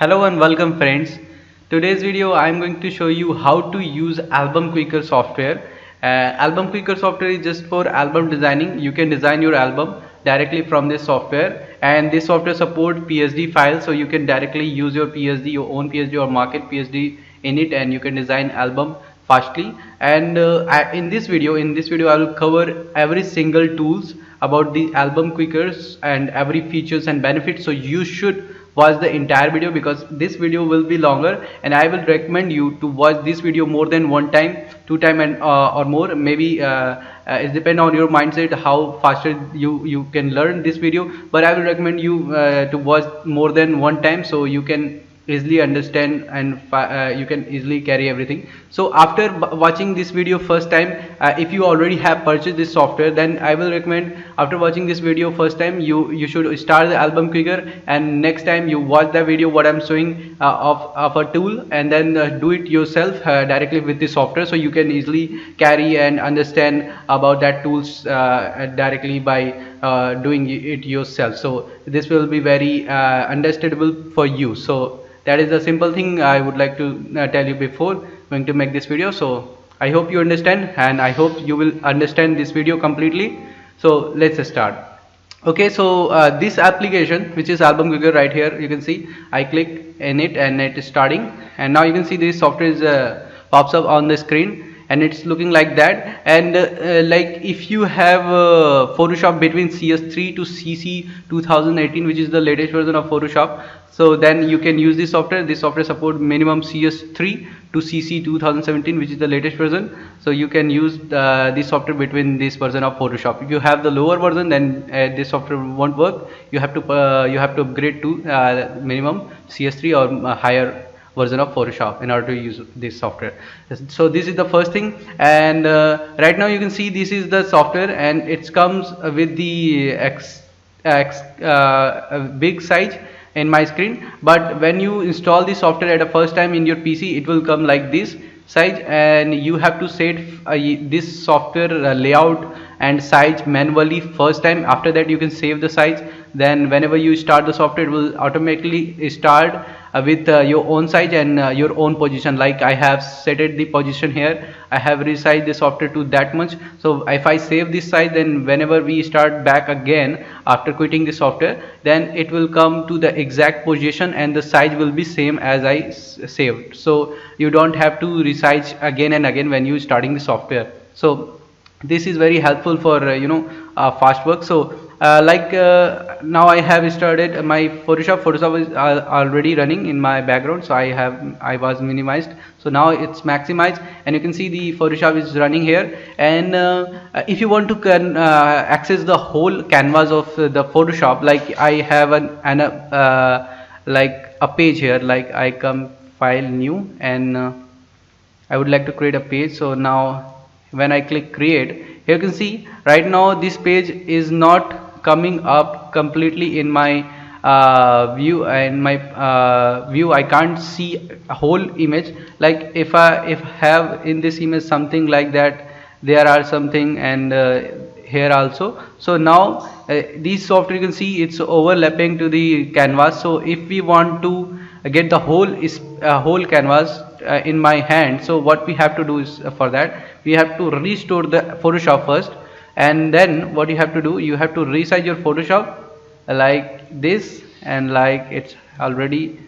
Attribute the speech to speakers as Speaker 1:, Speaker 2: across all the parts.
Speaker 1: Hello and welcome friends. Today's video I am going to show you how to use Album Quicker software. Album Quicker software is just for album designing. You can design your album directly from this software, and this software support PSD files, so you can directly use your PSD, your own PSD or market PSD in it, and you can design album fastly. And in this video I will cover every single tools about the Album Quickers and every features and benefits, so you should watch the entire video because this video will be longer, and I will recommend you to watch this video more than one time, two time, and or more. Maybe it depends on your mindset how faster you can learn this video, but I will recommend you to watch more than one time so you can easily understand and you can easily carry everything. So after watching this video first time, if you already have purchased this software, then I will recommend after watching this video first time you should start the Album Quicker, and next time you watch the video what I'm showing of a tool, and then do it yourself directly with the software, so you can easily carry and understand about that tools directly by doing it yourself. So this will be very understandable for you. So that is the simple thing I would like to tell you before going to make this video. So I hope you understand, and I hope you will understand this video completely. So let's start. Okay, so this application, which is Album Quicker, right here you can see I click in it and it is starting, and now you can see this software is pops up on the screen, and it's looking like that. And like if you have Photoshop between CS3 to CC 2018, which is the latest version of Photoshop, so then you can use this software. This software support minimum CS3 to CC 2017, which is the latest version, so you can use this software between this version of Photoshop. If you have the lower version, then this software won't work. You have to upgrade to minimum CS3 or higher version of Photoshop in order to use this software. So this is the first thing, and right now you can see this is the software, and it comes with the big size in my screen. But when you install the software at a first time in your PC, it will come like this size, and you have to set this software layout and size manually first time. After that you can save the size, then whenever you start the software it will automatically start with your own size and your own position. Like I have set it the position here, I have resized the software to that much. So if I save this size, then whenever we start back again after quitting the software, then it will come to the exact position and the size will be same as I saved. So you don't have to resize again and again when you starting the software. So this is very helpful for fast work. So now I have started my Photoshop is already running in my background, so I was minimized, so now it's maximized, and you can see the Photoshop is running here. And if you want to access the whole canvas of the Photoshop, like I have like a page here, like I come file new, and I would like to create a page. So now when I click create, here you can see right now this page is not coming up completely in my view, and my view I can't see a whole image. Like if I have in this image something like that, there are something, and here also. So now this software you can see it's overlapping to the canvas. So if we want to get the whole canvas in my hand, so what we have to do is for that we have to restore the Photoshop first, and then what you have to do, you have to resize your Photoshop like this, and like it's already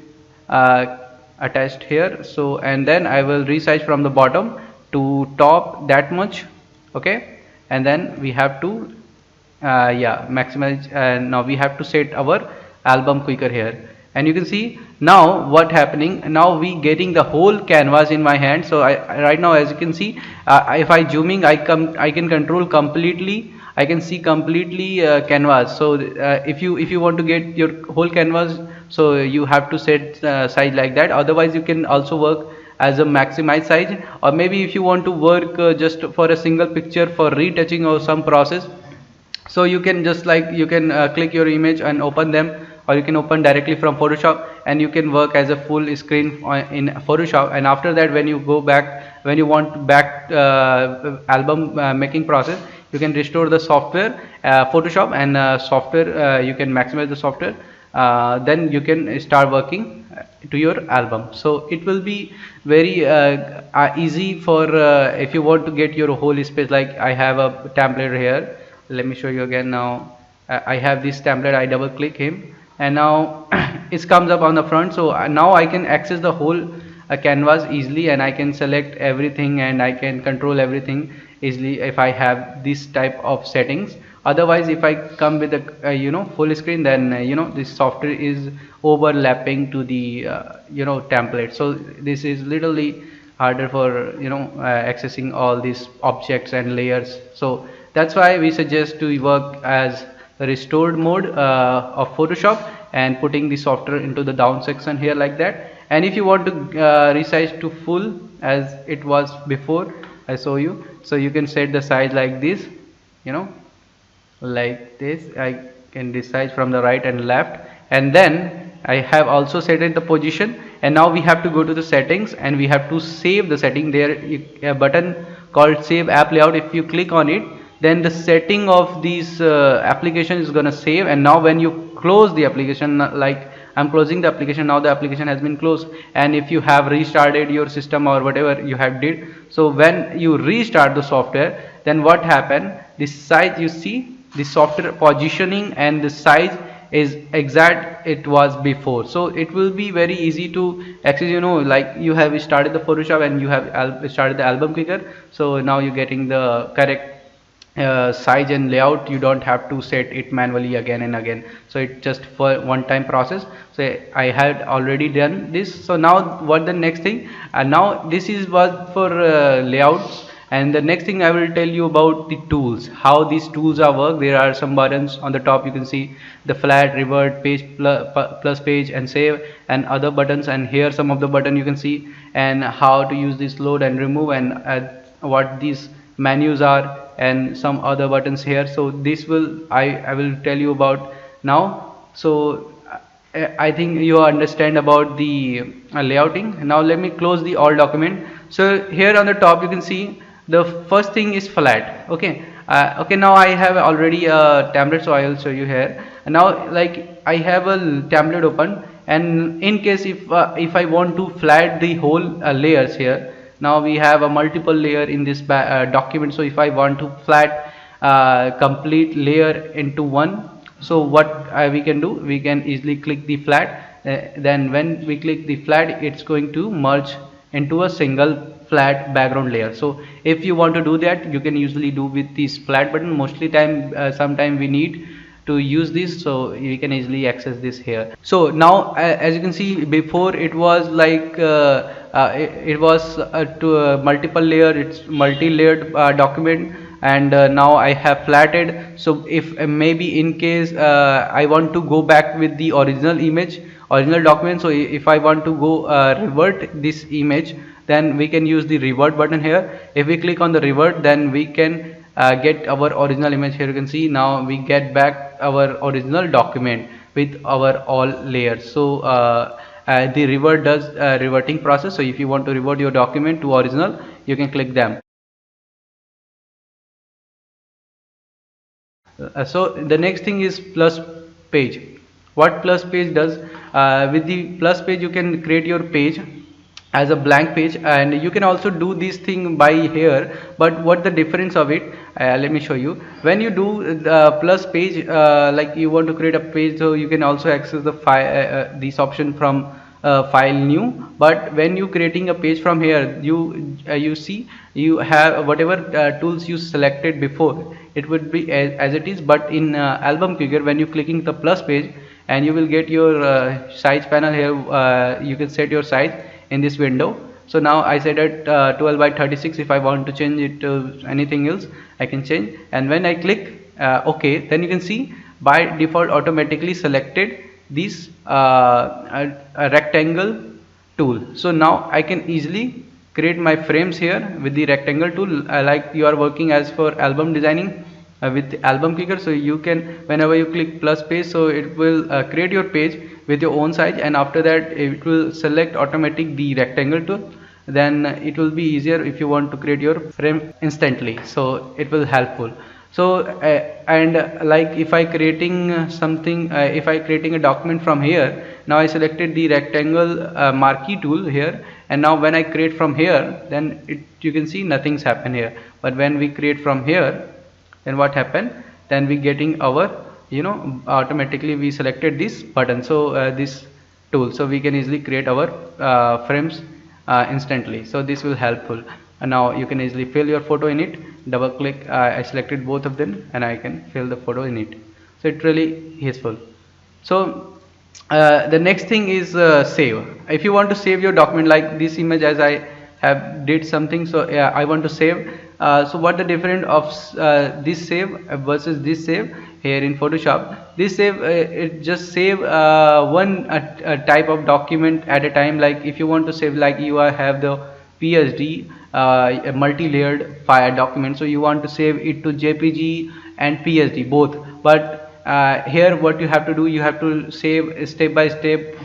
Speaker 1: attached here. So and then I will resize from the bottom to top that much. Okay, and then we have to maximize, and now we have to set our Album Quicker here. And you can see now what happening, now we getting the whole canvas in my hand. So right now, as you can see, if I zooming, I can control completely, I can see completely canvas. So if you want to get your whole canvas, so you have to set size like that. Otherwise you can also work as a maximize size, or maybe if you want to work just for a single picture for retouching or some process, so you can just click your image and open them, or you can open directly from Photoshop, and you can work as a full screen in Photoshop. And after that, when you go back, when you want back album making process, you can restore the software Photoshop, and software you can maximize the software, then you can start working to your album. So it will be very easy for if you want to get your whole space. Like I have a template here, let me show you again. Now I have this template, I double click him, and now it comes up on the front. So now I can access the whole canvas easily, and I can select everything and I can control everything easily if I have this type of settings. Otherwise, if I come with a full screen, then this software is overlapping to the template. So this is literally harder for accessing all these objects and layers. So that's why we suggest to work as a restored mode of Photoshop, and putting the software into the down section here like that. And if you want to resize to full as it was before I show you, so you can set the size like this, like this. I can resize from the right and left, and then I have also set it the position. And now we have to go to the settings, and we have to save the setting. There a button called save app layout. If you click on it, then the setting of these application is gonna save. And now when you close the application, like I'm closing the application, now the application has been closed. And if you have restarted your system or whatever you have did, so when you restart the software, then what happened, this size, you see the software positioning and the size is exact it was before. So it will be very easy to access, like you have started the Photoshop and you have started the album quicker. So now you're getting the correct size and layout. You don't have to set it manually again and again. So it's just for one time process. So I had already done this. So now what the next thing, now this is what for layouts. And the next thing I will tell you about the tools, how these tools are work. There are some buttons on the top, you can see the flat, revert, page, plus page, and save, and other buttons. And here some of the button you can see, and how to use this load and remove, and what these menus are, and some other buttons here. So this will I will tell you about now. So I think you understand about the layouting. Now let me close the all document. So here on the top you can see the first thing is flat. Okay, now I have already a template, so I will show you here. And now like I have a template open, and in case if I want to flat the whole layers here, now we have a multiple layer in this document. So if I want to flat complete layer into one, so what we can do, we can easily click the flat. Then when we click the flat, it's going to merge into a single flat background layer. So if you want to do that, you can usually do with this flat button. Mostly time sometime we need to use this, so you can easily access this here. So now as you can see, before it was like it was to multiple layer, it's multi-layered document, and now I have flatted. So if maybe in case I want to go back with the original image, original document, so if I want to go revert this image, then we can use the revert button here. If we click on the revert, then we can get our original image. Here you can see now we get back our original document with our all layers. So the revert does reverting process. So if you want to revert your document to original, you can click them. So the next thing is plus page. What plus page does, with the plus page you can create your page as a blank page, and you can also do this thing by here. But what the difference of it, let me show you. When you do the plus page, like you want to create a page, so you can also access the file, this option from file new. But when you creating a page from here, you see you have whatever tools you selected before, it would be as it is. But in album quicker, when you clicking the plus page, and you will get your size panel here, you can set your size in this window. So now I set it 12 by 36. If I want to change it to anything else, I can change. And when I click OK, then you can see by default automatically selected this a rectangle tool. So now I can easily create my frames here with the rectangle tool, like you are working as for album designing with album clicker. So you can, whenever you click plus page, so it will create your page with your own size, and after that it will select automatic the rectangle tool. Then it will be easier if you want to create your frame instantly, so it will helpful. So and like if I creating something, if I creating a document from here, now I selected the rectangle marquee tool here, and now when I create from here, then you can see nothing's happen here. But when we create from here, then what happened? Then we getting our, automatically we selected this button, so this tool, so we can easily create our frames instantly. So this will helpful. And now you can easily fill your photo in it. Double click, I selected both of them, and I can fill the photo in it. So it's really useful. So the next thing is save. If you want to save your document, like this image, as I have did something, so I want to save. So what the difference of this save versus this save here in Photoshop? This save, it just save one type of document at a time. Like if you want to save, like you have the PSD, a multi-layered file document, so you want to save it to JPG and PSD both. But here what you have to do, you have to save step by step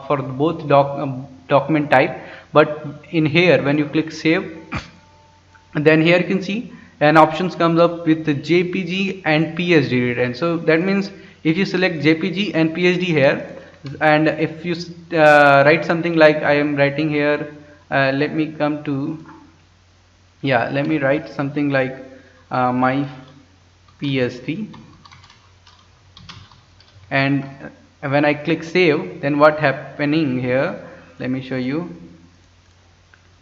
Speaker 1: for both document type. But in here, when you click save, then here you can see an options comes up with the JPG and PSD written. So that means if you select JPG and PSD here, and if you write something like I am writing here, let me come to, yeah, let me write something like my PSD, and when I click save, then what happening here, let me show you.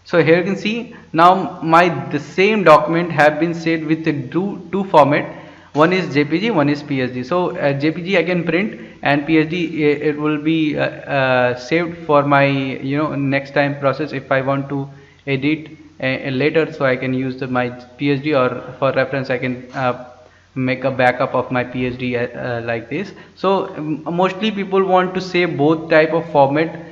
Speaker 1: So here you can see now the same document have been saved with the two format. One is JPG, one is PSD. So JPG I can print, and PSD it will be saved for my next time process. If I want to edit later, so I can use my PSD, or for reference I can make a backup of my PSD like this. So mostly people want to save both type of format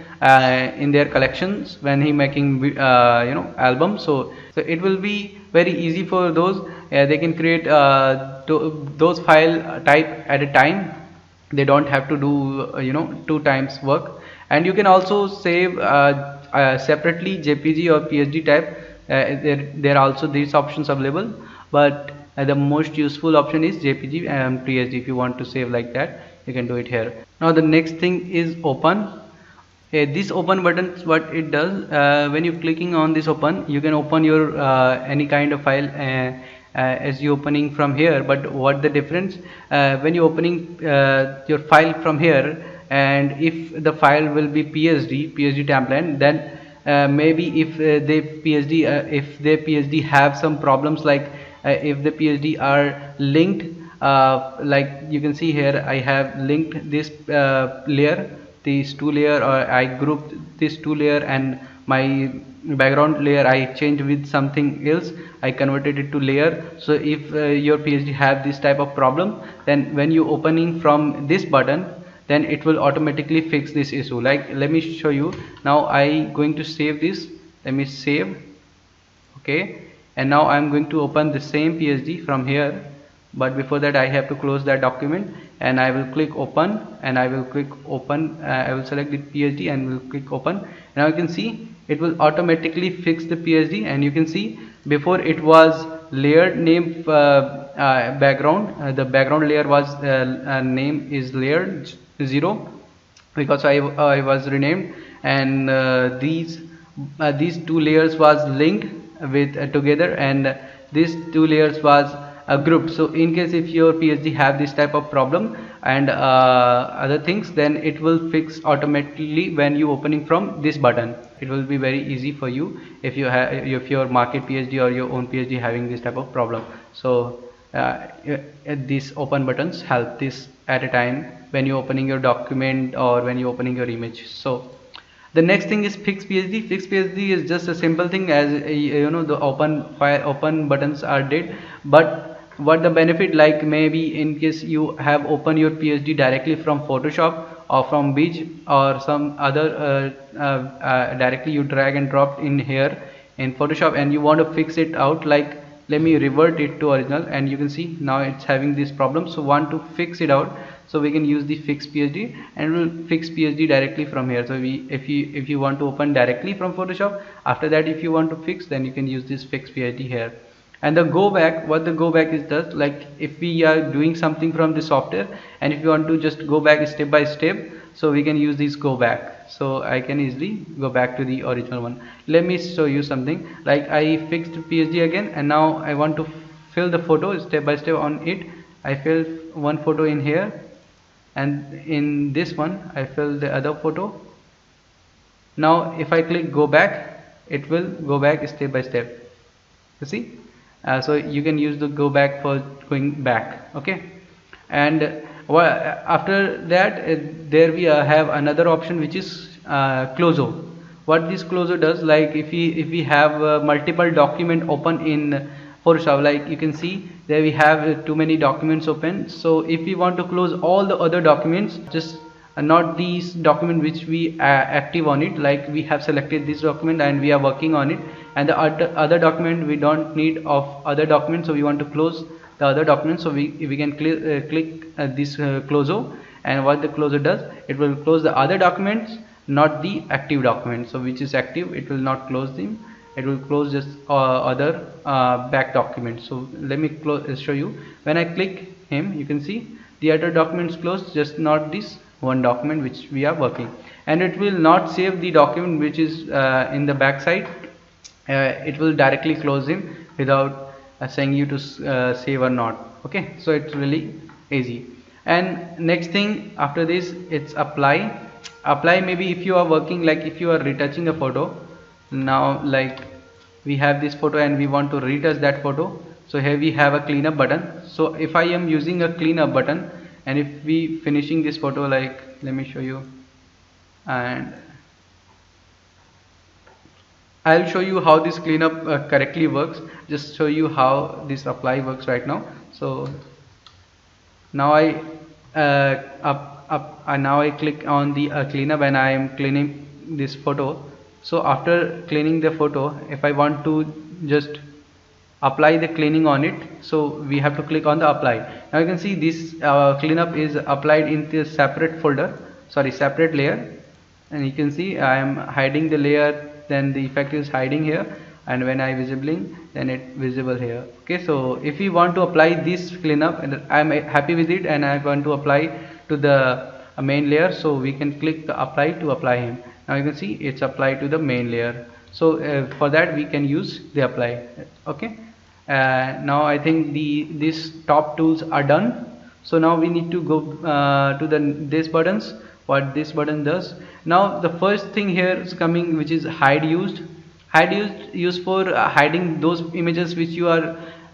Speaker 1: in their collections when he making album. So it will be very easy for those. They can create those file type at a time. They don't have to do two times work. And you can also save separately JPG or PSD type. There are also these options available, but the most useful option is JPG and PSD. If you want to save like that, you can do it here. Now the next thing is open. This open button, what it does, when you clicking on this open, you can open your any kind of file as you opening from here. But what the difference, when you opening your file from here, and if the file will be PSD template, then maybe if the PSD have some problems, like if the PSD are linked, like you can see here, I have linked this layer, these two layer, or I grouped this two layer, and my background layer I changed with something else, I converted it to layer. So if your PSD have this type of problem, then when you opening from this button, then it will automatically fix this issue. Like let me show you. Now I going to save this. Let me save. Okay, and now I'm going to open the same PSD from here, but before that I have to close that document, and I will click open, and I will click open. I will select the PSD and will click open. Now you can see it will automatically fix the PSD, and you can see before it was layered name background. The background layer was name is layered 0 because I was renamed, and these two layers was linked with together, and these two layers was grouped. So in case if your PSD have this type of problem and other things, then it will fix automatically when you opening from this button. It will be very easy for you if you have, if your market PSD or your own PSD having this type of problem. So these open buttons help this at a time when you're opening your document or when you're opening your image. So the next thing is fix PSD. Fix PSD is just a simple thing, as the open buttons are dead. But what the benefit, like maybe in case you have opened your PSD directly from Photoshop or from Beach or some other directly you drag and drop in here in Photoshop, and you want to fix it out, like let me revert it to original, and you can see now it's having this problem. So want to fix it out, so we can use the fix PSD, and we'll fix PSD directly from here. So if you want to open directly from Photoshop, after that if you want to fix, then you can use this fix PSD here. And the go back, what the go back is does, like if we are doing something from the software and if you want to just go back step by step, so we can use this go back. So I can easily go back to the original one. Let me show you something. Like I fixed PSG again, and now I want to fill the photo step by step on it. I fill one photo in here, and in this one I fill the other photo. Now if I click go back, it will go back step by step. You see, so you can use the go back for going back. Okay, and after that there we have another option, which is closure. What this closure does, like if we have multiple document open in Photoshop, like you can see there we have too many documents open. So if we want to close all the other documents, just not these document which we active on it, like we have selected this document and we are working on it, and the other document we don't need of other documents, so we want to close the other document. So we can click this closure, and what the closure does, it will close the other documents, not the active document. So which is active, it will not close them, it will close just other back documents. So let me show you. When I click him, you can see the other documents closed, just not this one document which we are working. And it will not save the document which is in the back side. It will directly close him without saying you to save or not. Okay, so it's really easy. And next thing after this, it's apply. Maybe if you are working, like if you are retouching a photo, now like we have this photo and we want to retouch that photo, so here we have a cleanup button. So if I am using a cleanup button, and if we finishing this photo, like let me show you, and I'll show you how this cleanup correctly works. Just show you how this apply works right now. So now now I click on the cleanup and I am cleaning this photo. So after cleaning the photo, if I want to just apply the cleaning on it, so we have to click on the apply. Now you can see this cleanup is applied into a separate folder, sorry, separate layer, and you can see I am hiding the layer, then the effect is hiding here, and when I visibling, then it visible here. Okay, so if we want to apply this cleanup, and I am happy with it and I want to apply to the main layer, so we can click the apply to apply him. Now you can see it's applied to the main layer. So for that we can use the apply. Okay, now I think these top tools are done. So now we need to go to this buttons. What this button does, now the first thing here is coming, which is hide used. Used for hiding those images which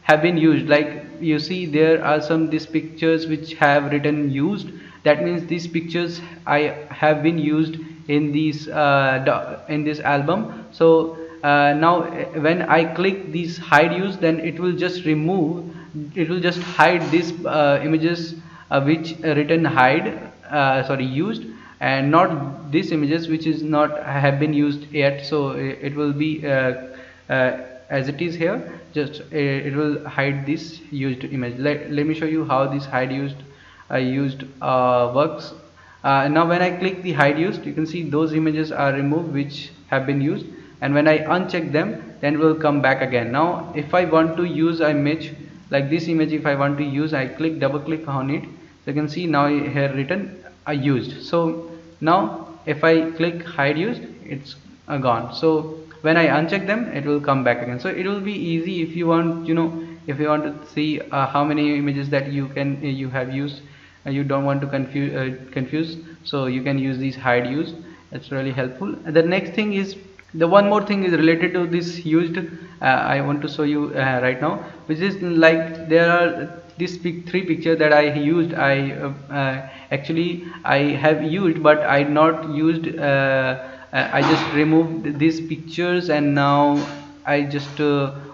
Speaker 1: have been used. Like you see there are some these pictures which have written used. That means these pictures I have been used in these in this album. So now when I click these hide used, then it will just remove, it will just hide these images which written hide sorry used, and not these images which is not have been used yet. So it will be as it is here, just it will hide this used image. Let me show you how this hide used works. Now when I click the hide used, you can see those images are removed which have been used, and when I uncheck them, then it will come back again. Now if I want to use an image like this image, if I want to use, I double click on it, so you can see now here written used. So now if I click hide used, it's gone. So when I uncheck them, it will come back again. So it will be easy if you want, if you want to see how many images that you have used, you don't want to confuse, so you can use these hide used. It's really helpful. The next thing is, the one more thing is related to this used. I want to show you right now, which is like there are these three pictures that I used. Actually I have used, but I not used. I just removed these pictures, and now I just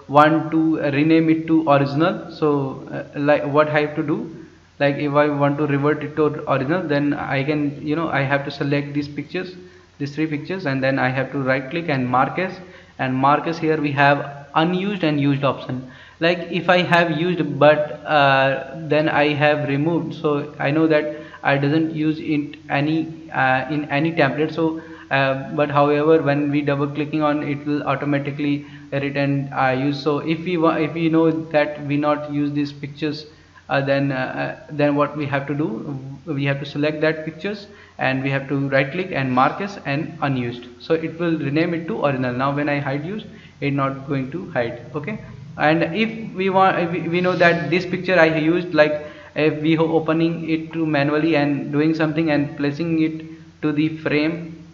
Speaker 1: want to rename it to original. So like what I have to do, like if I want to revert it to original, then I can, I have to select these pictures, these three pictures, and then I have to right click and mark as, here we have unused and used option. Like if I have used, but then I have removed, so I know that I doesn't use it in any template, so but however when we double clicking on it will automatically return use. So if we know that we not use these pictures, then what we have to do, we have to select that pictures and we have to right click and mark as and unused, so it will rename it to original. Now when I hide used, it's not going to hide. Okay, and if we want, we know that this picture I used, like if we opening it to manually and doing something and placing it to the frame,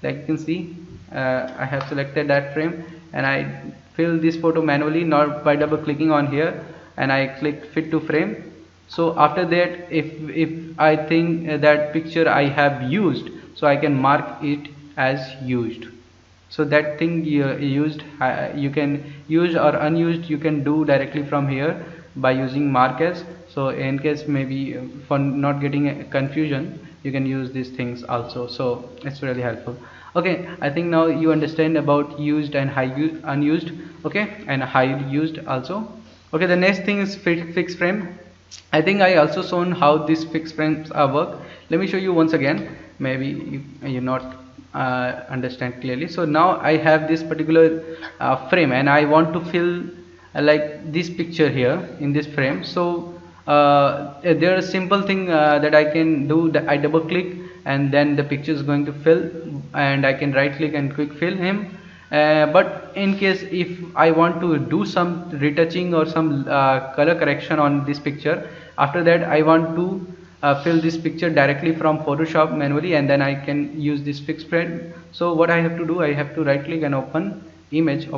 Speaker 1: like you can see, I have selected that frame and I fill this photo manually, not by double clicking on here, and I click fit to frame. So after that, if I think that picture I have used, so I can mark it as used. So that thing you used, you can use or unused, you can do directly from here by using mark as. So in case maybe for not getting a confusion, you can use these things also, so it's really helpful. Okay, I think now you understand about used and unused. Okay, and high used also. Okay, the next thing is fixed frame. I think I also shown how these fixed frames work. Let me show you once again, maybe you not understand clearly. So now I have this particular frame and I want to fill like this picture here in this frame. So there is a simple thing that I can do, that I double click and then the picture is going to fill, and I can right click and quick fill him. But in case if I want to do some retouching or some color correction on this picture, after that I want to fill this picture directly from Photoshop manually, and then I can use this fixed frame. So what I have to do, I have to right click and open image,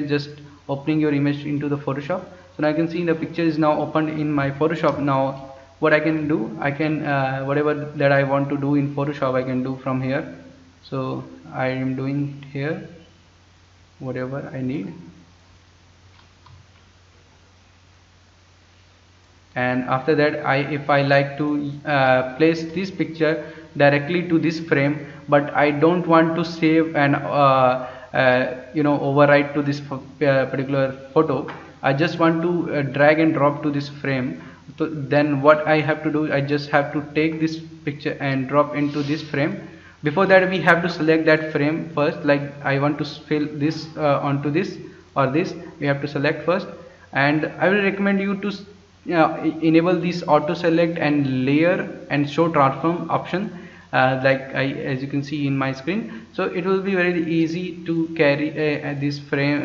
Speaker 1: just opening your image into the Photoshop. So now I can see the picture is now opened in my Photoshop. Now what I can do, I can whatever that I want to do in Photoshop, I can do from here. So I am doing here whatever I need, and after that if I like to place this picture directly to this frame, but I don't want to save and overwrite to this particular photo, I just want to drag and drop to this frame. So then what I have to do, I just have to take this picture and drop into this frame. Before that we have to select that frame first, like I want to fill this onto this or this, we have to select first. And I will recommend you to enable this auto select and layer and show transform option, as you can see in my screen. So it will be very easy to carry this frame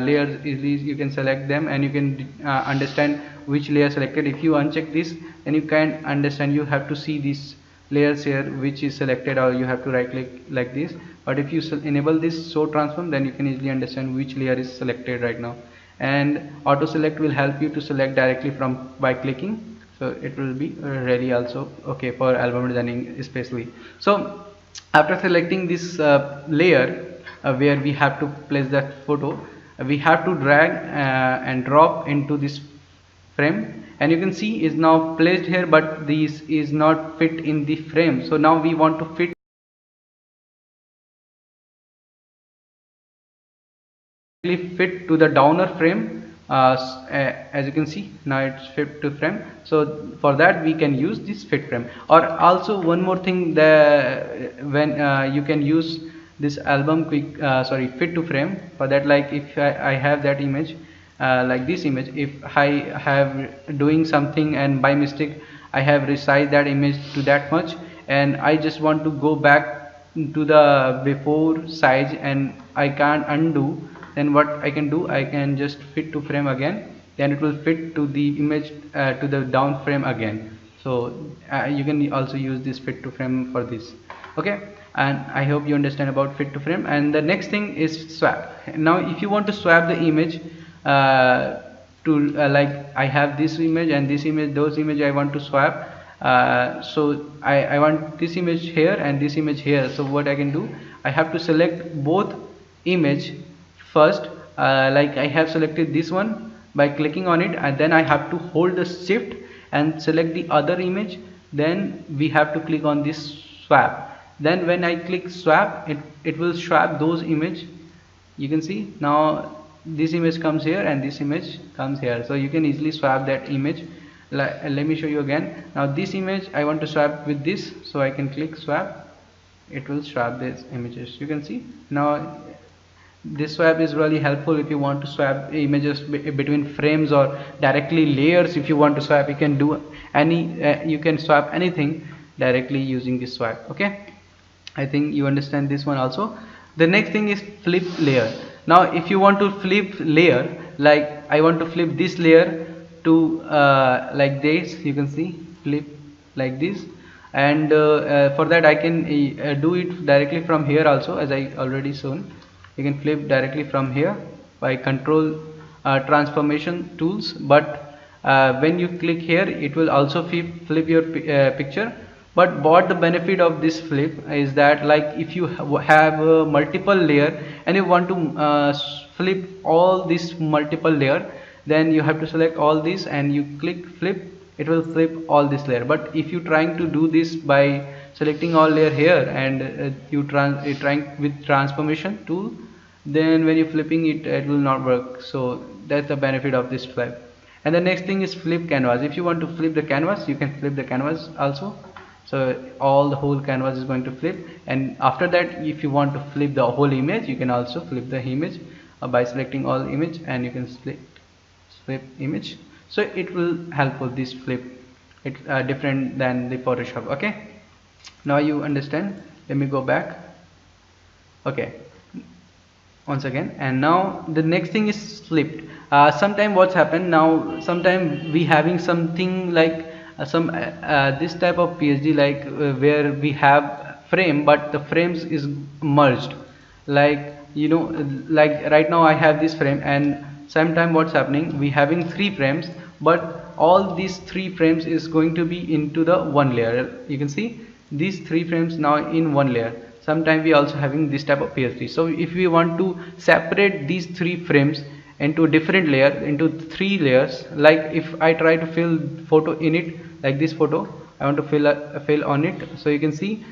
Speaker 1: layers easily. You can select them and you can understand which layer selected. If you uncheck this, then you can understand, you have to see these layers here which is selected, or you have to right click like this. But if you enable this show transform, then you can easily understand which layer is selected right now. And auto select will help you to select directly from by clicking, so it will be really also okay for album designing especially. So after selecting this layer where we have to place that photo, we have to drag and drop into this frame, and you can see is now placed here, but this is not fit in the frame. So now we want to fit to the downer frame. As you can see, now it's fit to frame. So for that we can use this fit frame. Or also one more thing, when you can use this album fit to frame. For that, like if I have that image, like this image, if I have doing something and by mistake I have resized that image to that much, and I just want to go back to the before size and I can't undo, then what I can do, I can just fit to frame again, then it will fit to the image to the down frame again. So you can also use this fit to frame for this. Okay, and I hope you understand about fit to frame. And the next thing is swap. Now if you want to swap the image like I have this image and this image, those image I want to swap. So I want this image here and this image here. So what I can do, I have to select both image first, like I have selected this one by clicking on it, and then I have to hold the shift and select the other image. Then we have to click on this swap. Then when I click swap, it will swap those image. You can see now this image comes here and this image comes here, so you can easily swap that image. Let me show you again. Now this image I want to swap with this, so I can click swap, it will swap these images. You can see now this swap is really helpful if you want to swap images between frames or directly layers. If you want to swap, you can do any you can swap anything directly using this swap. Okay, I think you understand this one also. The next thing is flip layer. Now if you want to flip layer, like I want to flip this layer to like this, you can see flip like this, and for that I can do it directly from here also, as I already shown. You can flip directly from here by control transformation tools, but when you click here it will also flip your picture. But what the benefit of this flip is that, like if you have a multiple layer and you want to flip all this multiple layer, then you have to select all these and you click flip, it will flip all this layer. But if you trying to do this by selecting all layer here and you trying with transformation tool, then when you flipping it, it will not work. So that's the benefit of this flip. And the next thing is flip canvas. If you want to flip the canvas, you can flip the canvas also. So all the whole canvas is going to flip, and after that if you want to flip the whole image, you can also flip the image by selecting all image, and you can flip image. So it will helpful this flip. It's different than the Photoshop. Okay, now you understand. Let me go back. Okay, once again, and now the next thing is flipped. Sometime what's happened now, sometime we having something like this type of PSD, like where we have frame but the frames is merged, like you know, like right now I have this frame, and sometime what's happening, we having 3 frames, but all these 3 frames is going to be into the one layer. You can see these 3 frames now in one layer. Sometime we also having this type of PSD. So if we want to separate these 3 frames into different layer, into 3 layers, like if I try to fill photo in it, like this photo I want to fill on it, so you can see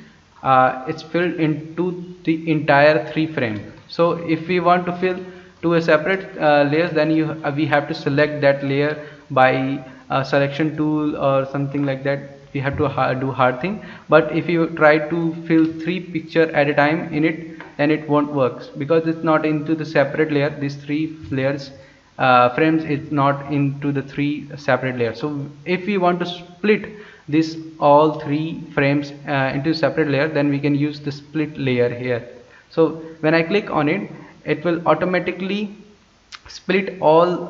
Speaker 1: it's filled into the entire 3 frame. So if we want to fill to a separate layers, then we have to select that layer by selection tool or something like that. We have to do hard thing. But if you try to fill 3 picture at a time in it, then it won't work, because it's not into the separate layer. These 3 layers frames, it's not into the 3 separate layers. So if we want to split this all 3 frames into separate layer, then we can use the split layer here. So when I click on it, it will automatically split all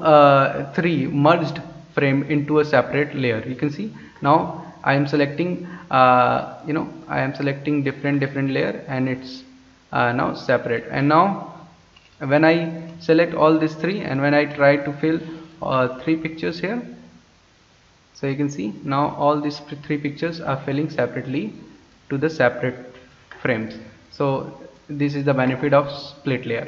Speaker 1: 3 merged frame into a separate layer. You can see now I am selecting you know, I am selecting different layer, and it's now separate. And now when I select all these 3 and when I try to fill 3 pictures here, so you can see now all these 3 pictures are filling separately to the separate frames. So this is the benefit of split layer.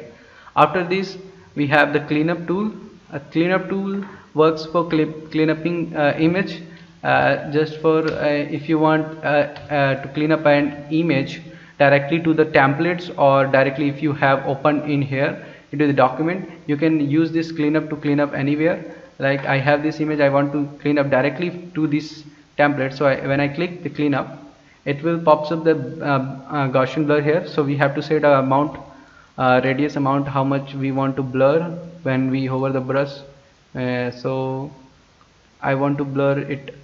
Speaker 1: After this we have the cleanup tool. A cleanup tool works for cleanupping image, just for if you want to clean up an image directly to the templates, or directly if you have opened in here into the document, you can use this cleanup to clean up anywhere. Like I have this image, I want to clean up directly to this template, so when I click the cleanup, it will pops up the Gaussian blur here. So we have to set a amount, radius amount, how much we want to blur when we hover the brush. So I want to blur it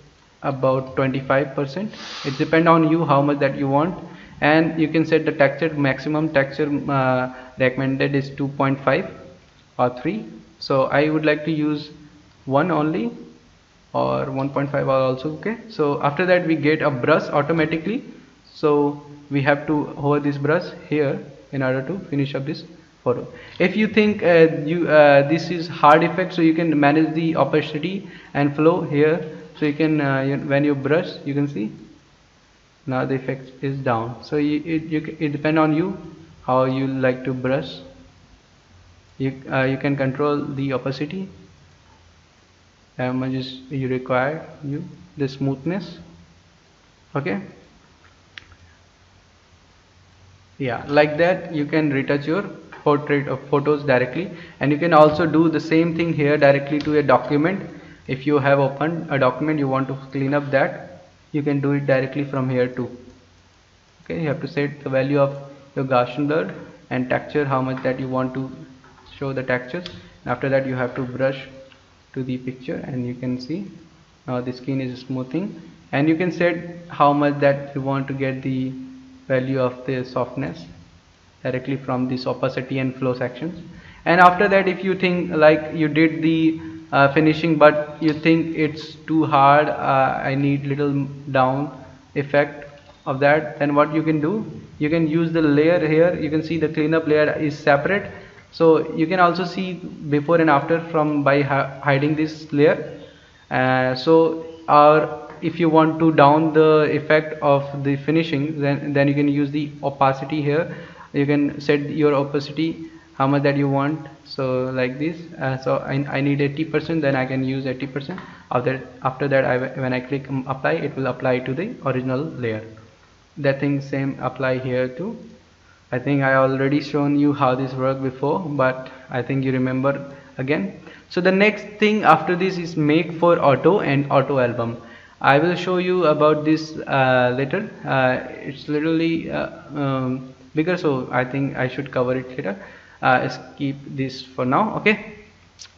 Speaker 1: about 25%. It depends on you how much that you want, and you can set the texture. Maximum texture recommended is 2.5 or 3. So I would like to use 1 only, or 1.5 are also okay. So after that we get a brush automatically, so we have to hover this brush here in order to finish up this photo. If you think this is hard effect, so you can manage the opacity and flow here. So you can when you brush, you can see now the effect is down. So it depends on you how you like to brush. You can control the opacity, how much is you require, the smoothness. Okay, yeah, like that you can retouch your portrait of photos directly. And you can also do the same thing here directly to a document. If you have opened a document, you want to clean up that, you can do it directly from here too. Okay, you have to set the value of your Gaussian blur and texture, how much that you want to show the textures. And after that you have to brush to the picture, and you can see now the skin is smoothing, and you can set how much that you want to get the value of the softness directly from this opacity and flow sections. And after that, if you think like you did the finishing but you think it's too hard, I need little down effect of that, then what you can do, you can use the layer here. You can see the cleanup layer is separate, so you can also see before and after from by hiding this layer. Or if you want to down the effect of the finishing, then you can use the opacity here. You can set your opacity how much that you want, so like this. I need 80%, then I can use 80%. After that when I click apply, it will apply to the original layer. That thing same apply here too. I think I already shown you how this worked before, but I think you remember again. So the next thing after this is make for auto and auto album. I will show you about this later. It's literally bigger, so I think I should cover it later. Skip this for now. Okay,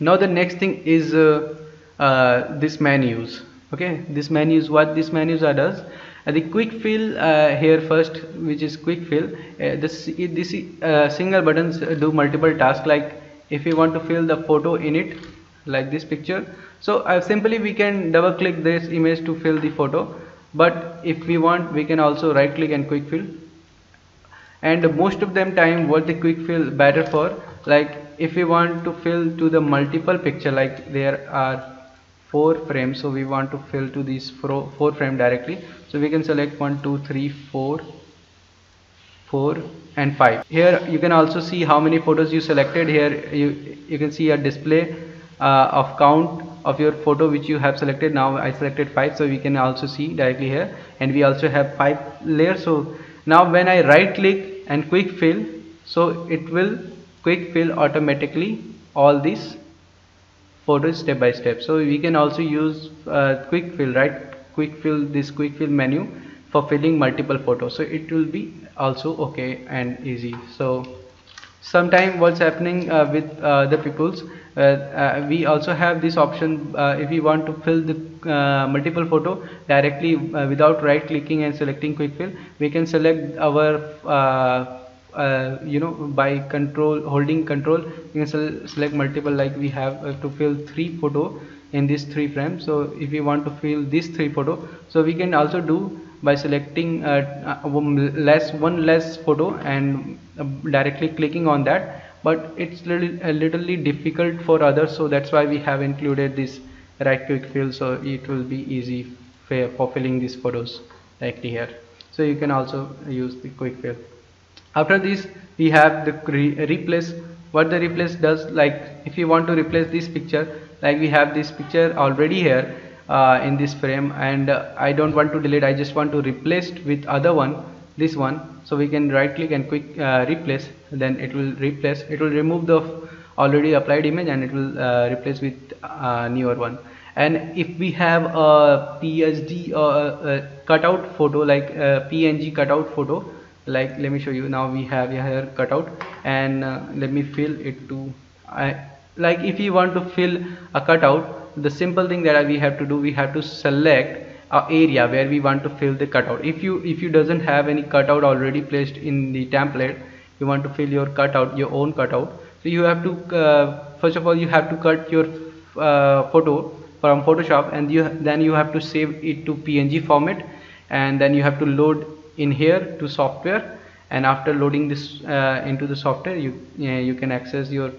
Speaker 1: now the next thing is this menus. Okay, this menus, what this menus are does, the quick fill here first, which is quick fill. This single buttons do multiple tasks. Like if you want to fill the photo in it, like this picture, so simply we can double click this image to fill the photo, but if we want, we can also right click and quick fill. And most of them time what the quick fill better for, like if we want to fill to the multiple picture, like there are 4 frames, so we want to fill to these 4 frame directly, so we can select 1 2 3 4 and 5. Here you can also see how many photos you selected. Here you can see a display of count of your photo which you have selected. Now I selected 5, so we can also see directly here, and we also have 5 layers. So now when I right click and quick fill, so it will quick fill automatically all these photos step by step. So we can also use quick fill, right? Quick fill, this quick fill menu for filling multiple photos, so it will be also okay and easy. So sometime what's happening with the peoples, we also have this option. If we want to fill the multiple photo directly without right clicking and selecting quick fill, we can select our by holding control, you can select multiple, like we have to fill 3 photo in this 3 frame. So if we want to fill this 3 photo, so we can also do by selecting one less photo and directly clicking on that, but it's literally difficult for others, so that's why we have included this right quick fill, so it will be easy for filling these photos directly here. So you can also use the quick fill. After this we have the replace. What the replace does, like if you want to replace this picture, like we have this picture already here in this frame, and I don't want to delete, I just want to replace it with other one, this one. So we can right click and quick replace, then it will replace, it will remove the already applied image and it will replace with newer one. And if we have a PSD or cutout photo, like PNG cutout photo, like let me show you. Now we have here cutout, and let me fill it to like if you want to fill a cutout, the simple thing that we have to do, we have to select a area where we want to fill the cutout. If you doesn't have any cutout already placed in the template, you want to fill your cutout, your own cutout, so you have to first of all you have to cut your photo from Photoshop, and then you have to save it to PNG format, and then you have to load in here to software, and after loading this into the software, you can access your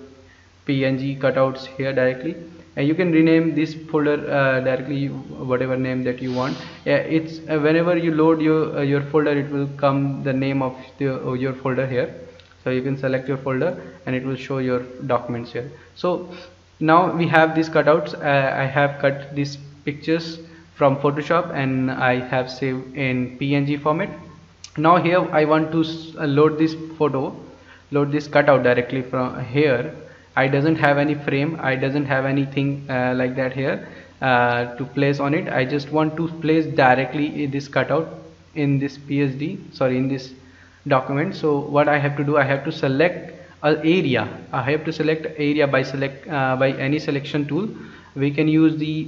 Speaker 1: PNG cutouts here directly, and you can rename this folder directly whatever name that you want. It's whenever you load your folder, it will come the name of your folder here, so you can select your folder and it will show your documents here. So now we have these cutouts. I have cut these pictures from Photoshop and I have saved in PNG format. Now here I want to load this photo, load this cutout directly from here. I doesn't have any frame, I doesn't have anything like that here to place on it. I just want to place directly this cutout in this in this document. So what I have to do, I have to select an area. I have to select area by any selection tool. We can use the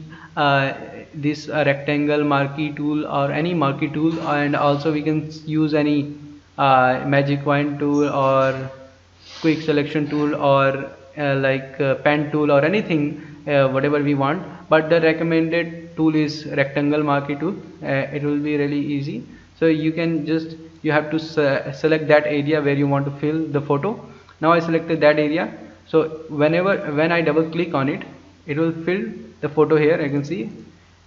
Speaker 1: this rectangle marquee tool or any marquee tool, and also we can use any magic wand tool or quick selection tool or pen tool or anything, whatever we want. But the recommended tool is rectangle marquee tool. It will be really easy. So you have to select that area where you want to fill the photo. Now I selected that area. So when I double click on it, it will fill the photo here. You can see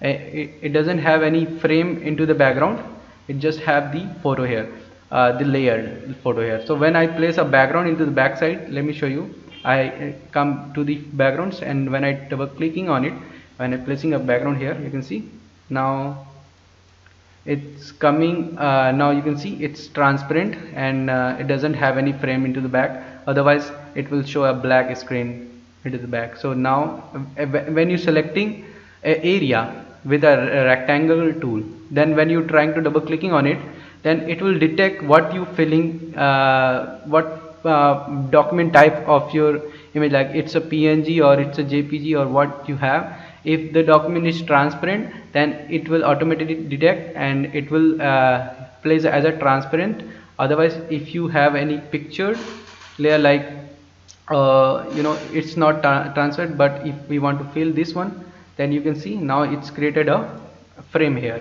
Speaker 1: it doesn't have any frame into the background. It just have the photo here, the layered photo here. So when I place a background into the back side, let me show you. I come to the backgrounds, and when I double clicking on it, when I'm placing a background here, you can see now it's coming. Now you can see it's transparent, and it doesn't have any frame into the back. Otherwise it will show a black screen into the back. So now when you selecting a area with a rectangle tool, then when you trying to double clicking on it, then it will detect what you filling, what document type of your image, like it's a PNG or it's a JPG or what you have. If the document is transparent, then it will automatically detect and it will place as a transparent. Otherwise, if you have any pictured layer, like it's not transparent, but if we want to fill this one, then you can see now it's created a frame here.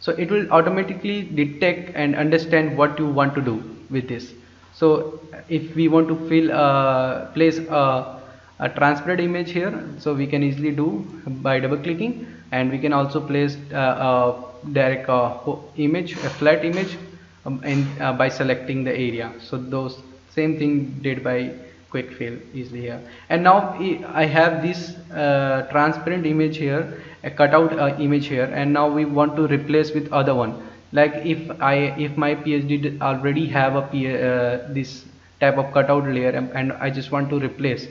Speaker 1: So it will automatically detect and understand what you want to do with this. So if we want to place a transparent image here, so we can easily do by double clicking, and we can also place a direct image, a flat image, by selecting the area. So those same thing did by quick fill easily here. And now I have this transparent image here, a cutout image here, and now we want to replace with other one. Like if my PSD already have a this type of cutout layer, and I just want to replace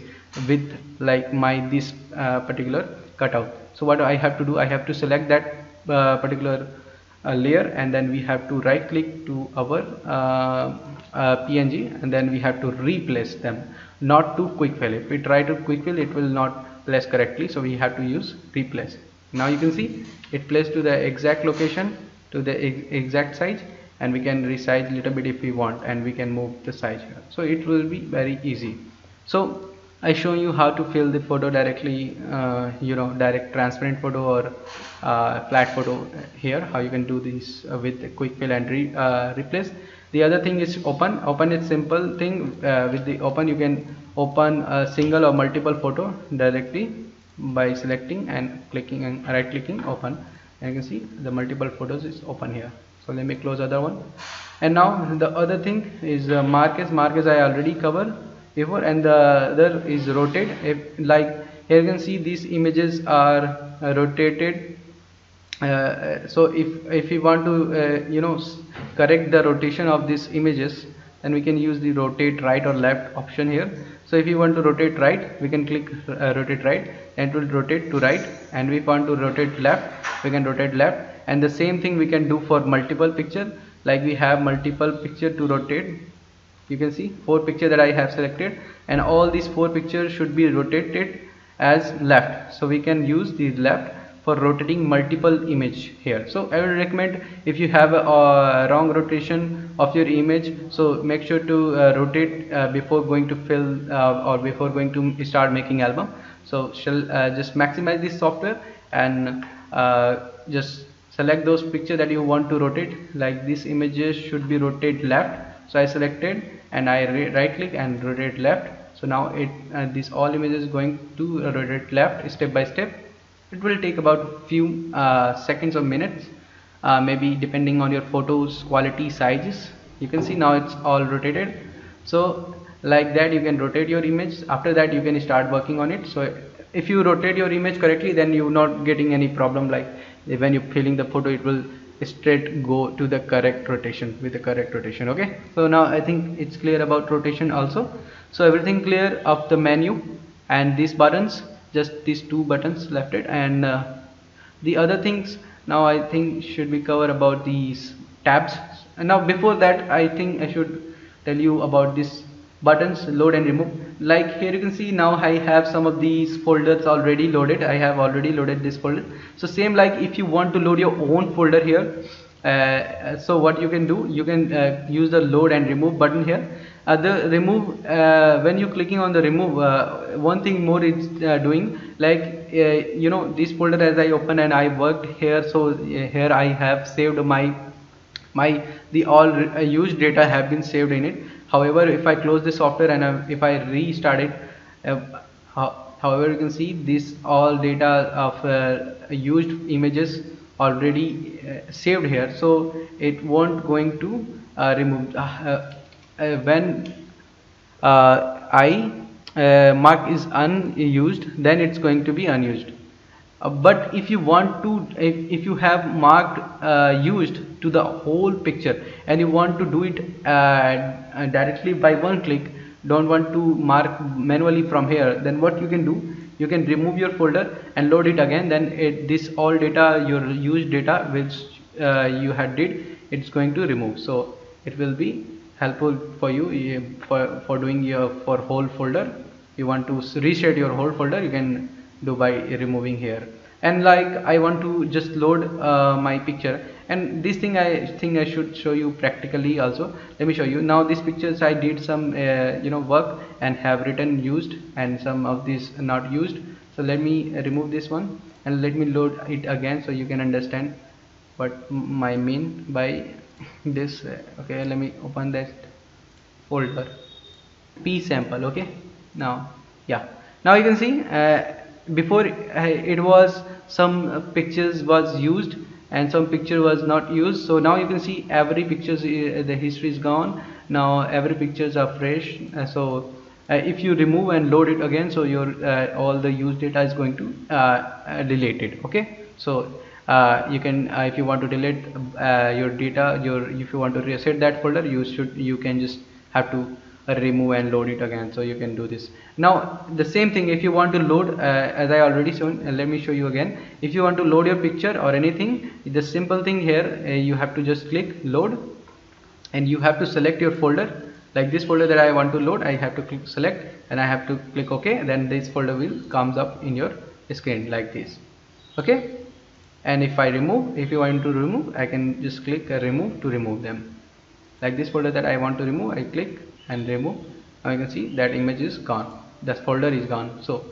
Speaker 1: with like this particular cutout. So what I have to do, I have to select that particular layer, and then we have to right click to our PNG, and then we have to replace them, not to quick fill. If we try to quick fill, it will not place correctly, so we have to use replace. Now you can see it placed to the exact location, to the exact size, and we can resize a little bit if we want, and we can move the size here. So it will be very easy. So I show you how to fill the photo directly, direct transparent photo or flat photo here, how you can do this with a quick fill and replace. The other thing is open is simple thing. With the open, you can open a single or multiple photo directly by selecting and clicking and right clicking open, and you can see the multiple photos is open here. So let me close other one. And now the other thing is markers I already covered before, and the other is rotate. Like here you can see these images are rotated. So if we want to correct the rotation of these images, then we can use the rotate right or left option here. So if you want to rotate right, we can click rotate right, and it will rotate to right. And if we want to rotate left, we can rotate left. And the same thing we can do for multiple picture. Like we have multiple picture to rotate. You can see 4 pictures that I have selected, and all these 4 pictures should be rotated as left. So we can use the left for rotating multiple image here. So I will recommend, if you have a wrong rotation of your image, so make sure to rotate before going to fill or before going to start making album. So just maximize this software and just select those pictures that you want to rotate. Like these images should be rotate left, so I selected and I right click and rotate left. So now this all images going to rotate left step by step. It will take about few seconds or minutes, maybe depending on your photos quality, sizes. You can see now it's all rotated. So like that you can rotate your image. After that you can start working on it. So if you rotate your image correctly, then you're not getting any problem. Like when you're filling the photo, it will straight go to the correct rotation with the correct rotation. Okay, so now I think it's clear about rotation also. So everything clear of the menu and these buttons, just these 2 buttons left it, and the other things now I think should be covered about these tabs. And now before that, I think I should tell you about this buttons, load and remove. Like here you can see, now I have some of these folders already loaded. I have already loaded this folder. So same like if you want to load your own folder here, so what you can do, you can use the load and remove button here. The remove, when you clicking on the remove, one thing more it's doing, like you know, this folder as I open and I worked here, so here I have saved the all used data have been saved in it. However, if I close the software and if I restart it, however, you can see this all data of used images already saved here, so it won't going to remove when I mark is unused, then it's going to be unused. But if you want to, if you have marked used to the whole picture and you want to do it directly by one click, don't want to mark manually from here, then what you can do, you can remove your folder and load it again. Then this all data, your used data which you had did, it's going to remove. So it will be helpful for you for doing your for whole folder. You want to reset your whole folder, you can do by removing here. And like I want to just load my picture, and this thing I think I should show you practically also. Let me show you. Now these pictures I did some you know, work and have written used, and some of these not used. So let me remove this one and let me load it again, so you can understand what my mean by this. Okay, let me open that folder, p sample. Okay, now yeah, now you can see before it was some pictures was used and some picture was not used. So now you can see every pictures the history is gone. Now every pictures are fresh. So if you remove and load it again, so your all the used data is going to delete it. Okay, so you can if you want to delete your data, if you want to reset that folder, you can just have to remove and load it again. So you can do this. Now the same thing, if you want to load as I already shown, let me show you again. If you want to load your picture or anything, the simple thing here, you have to just click load and you have to select your folder. Like this folder that I want to load, I have to click select and I have to click OK, then this folder will comes up in your screen like this. Okay, and if I remove, if you want to remove, I can just click remove to remove them. Like this folder that I want to remove, I click and remove. Now you can see that image is gone, that folder is gone. So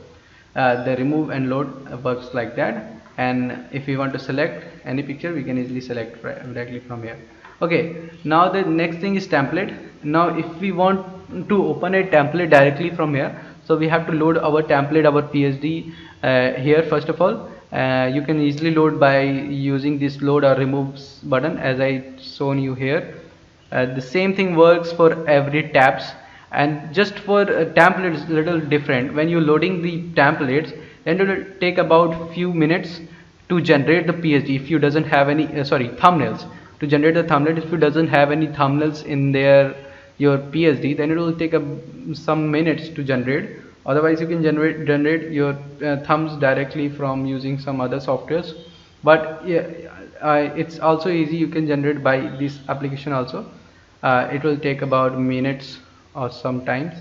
Speaker 1: the remove and load works like that. And if we want to select any picture, we can easily select directly from here. Okay, now the next thing is template. Now if we want to open a template directly from here, so we have to load our template, our PSD here. First of all, you can easily load by using this load or remove button as I shown you here. The same thing works for every tabs, and just for templates little different. When you're loading the templates, then it will take about few minutes to generate the PSD. If you doesn't have any thumbnails, to generate the thumbnail, if you doesn't have any thumbnails in there your PSD, then it will take some minutes to generate. Otherwise you can generate your thumbs directly from using some other softwares. But yeah, it's also easy, you can generate by this application also. It will take about minutes or sometimes.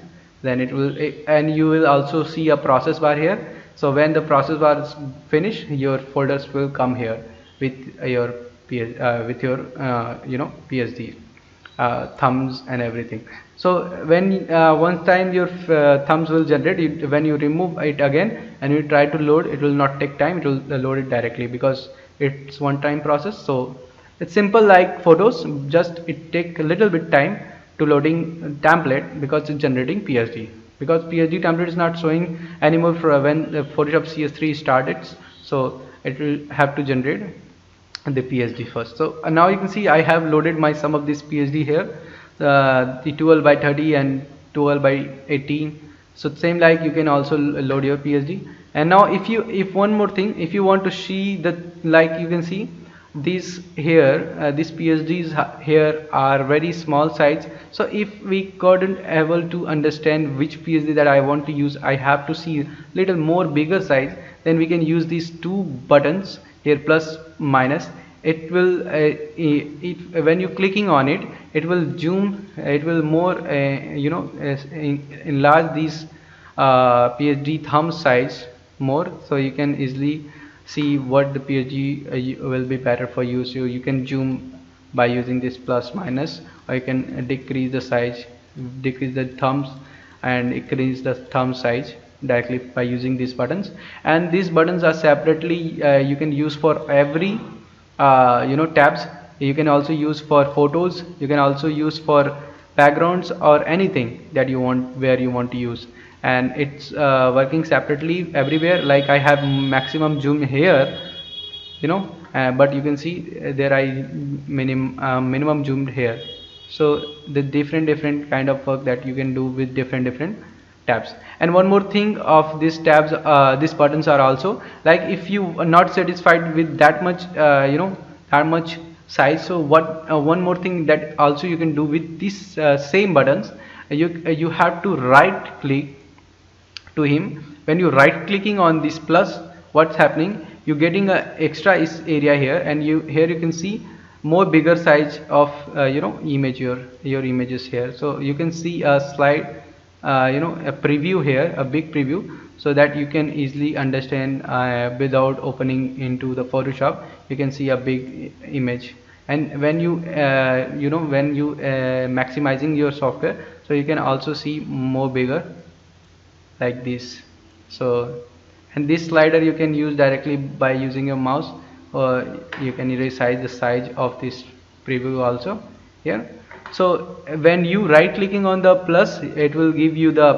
Speaker 1: Then it will, and you will also see a process bar here. So when the process bar is finished, your folders will come here with your you know, PSD thumbs and everything. So when one time your thumbs will generate, when you remove it again and you try to load, it will not take time, it will load it directly because it's one time process. So it's simple like photos, just it take a little bit time to loading template because it's generating PSD, because PSD template is not showing anymore for when the Photoshop CS3 started. So it will have to generate the PSD first. So now you can see I have loaded my some of this PSD here, the 12 by 30 and 12 by 18. So same like you can also load your PSD. And now if one more thing, if you want to see that, like you can see these here, these PSDs here are very small size. So if we couldn't able to understand which PSD that I want to use, I have to see little more bigger size, then we can use these two buttons here, plus minus. it will when you clicking on it, it will zoom, it will more enlarge these PSD thumb size more, so you can easily see what the PSG will be better for you. So you can zoom by using this plus minus, or you can decrease the size, decrease the thumbs and increase the thumb size directly by using these buttons. And these buttons are separately you can use for every tabs. You can also use for photos, you can also use for backgrounds or anything that you want, where you want to use. And it's working separately everywhere. Like I have maximum zoom here, but you can see there I minimum zoomed here. So the different kind of work that you can do with different tabs. And one more thing of these tabs, these buttons are also like, if you are not satisfied with that much that much size, so what one more thing that also you can do with these same buttons, you have to right click to him. When you right clicking on this plus, what's happening, you're getting a extra area here, and here you can see more bigger size of image, your images here. So you can see a slide, a preview here, a big preview, so that you can easily understand without opening into the Photoshop. You can see a big image. And when you when you maximizing your software, so you can also see more bigger like this. So, and this slider you can use directly by using your mouse, or you can resize the size of this preview also here. So when you right clicking on the plus, it will give you the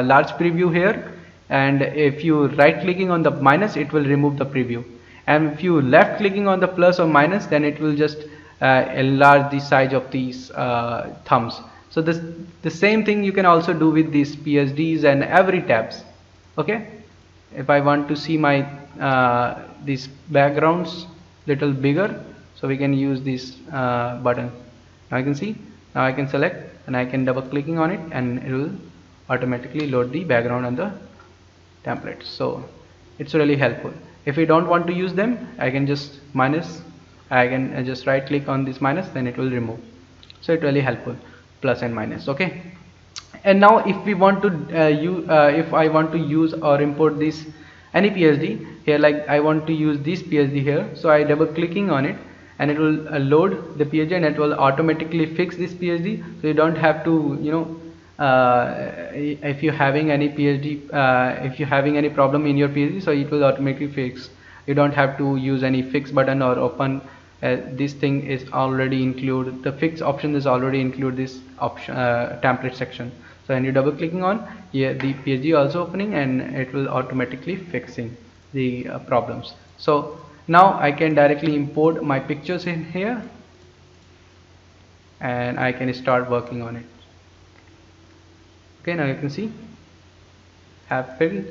Speaker 1: large preview here, and if you right clicking on the minus, it will remove the preview. And if you left clicking on the plus or minus, then it will just enlarge the size of these thumbs. So the same thing you can also do with these PSDs and every tabs. Okay, if I want to see my these backgrounds little bigger, so we can use this button. Now I can see, now I can select and I can double clicking on it, and it will automatically load the background on the template. So it's really helpful. If you don't want to use them, I can just minus, I can just right click on this minus, then it will remove. So it's really helpful, plus and minus. Okay, and now if we want to if I want to use or import this any PSD here, like I want to use this PSD here, so I double clicking on it, and it will load the PSD, and it will automatically fix this PSD. So you don't have to if you're having any PSD, if you're having any problem in your PSD, so it will automatically fix. You don't have to use any fix button or open. This thing is already included, the fix option is already include this option template section. So when you double clicking on here, the PSG also opening, and it will automatically fixing the problems. So now I can directly import my pictures in here, and I can start working on it. Okay, now you can see have filled.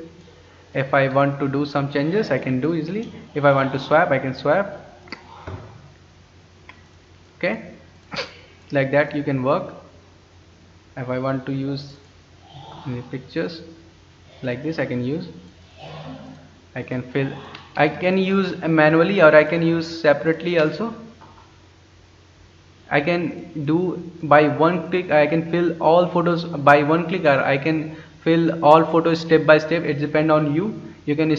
Speaker 1: If I want to do some changes, I can do easily. If I want to swap, I can swap. Okay, like that you can work. If I want to use any pictures like this, I can use, I can fill, I can use manually, or I can use separately also. I can do by one click, I can fill all photos by one click, or I can fill all photos step by step. It depends on you. You can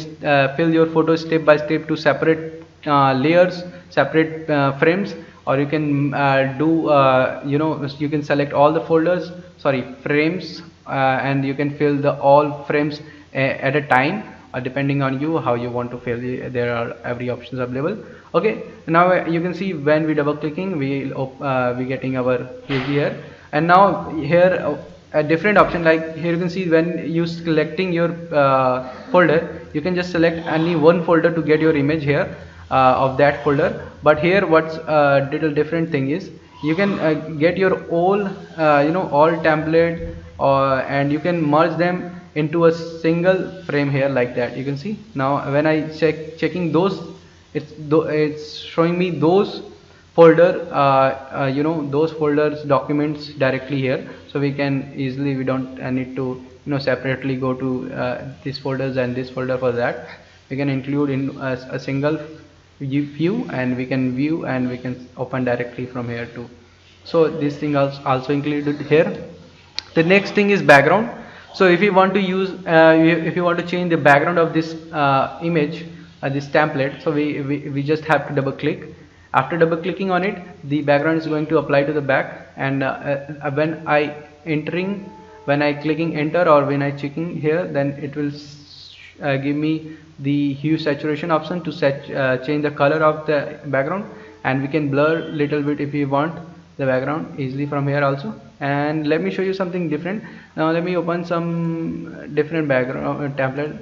Speaker 1: fill your photos step by step to separate layers, separate frames, or you can do you can select all the folders, sorry, frames, and you can fill the all frames at a time, depending on you how you want to fill. There are every options available. Okay, now you can see when we double clicking, we getting our page here. And now here a different option, like here you can see when you selecting your folder, you can just select any one folder to get your image here of that folder. But here what's little different thing is, you can get your all all template, and you can merge them into a single frame here, like that. You can see now when I checking those, it's showing me those folder those folders documents directly here. So we can easily, we don't need to separately go to these folders and this folder. For that we can include in a single view, and we can view and we can open directly from here too. So this thing also included here. The next thing is background. So if you want to use if you want to change the background of this image, this template, so we just have to double click. After double clicking on it, the background is going to apply to the back, and when I clicking enter, or when I checking here, then it will give me the hue saturation option to change the color of the background, and we can blur little bit if you want the background easily from here also. And let me show you something different. Now let me open some different background template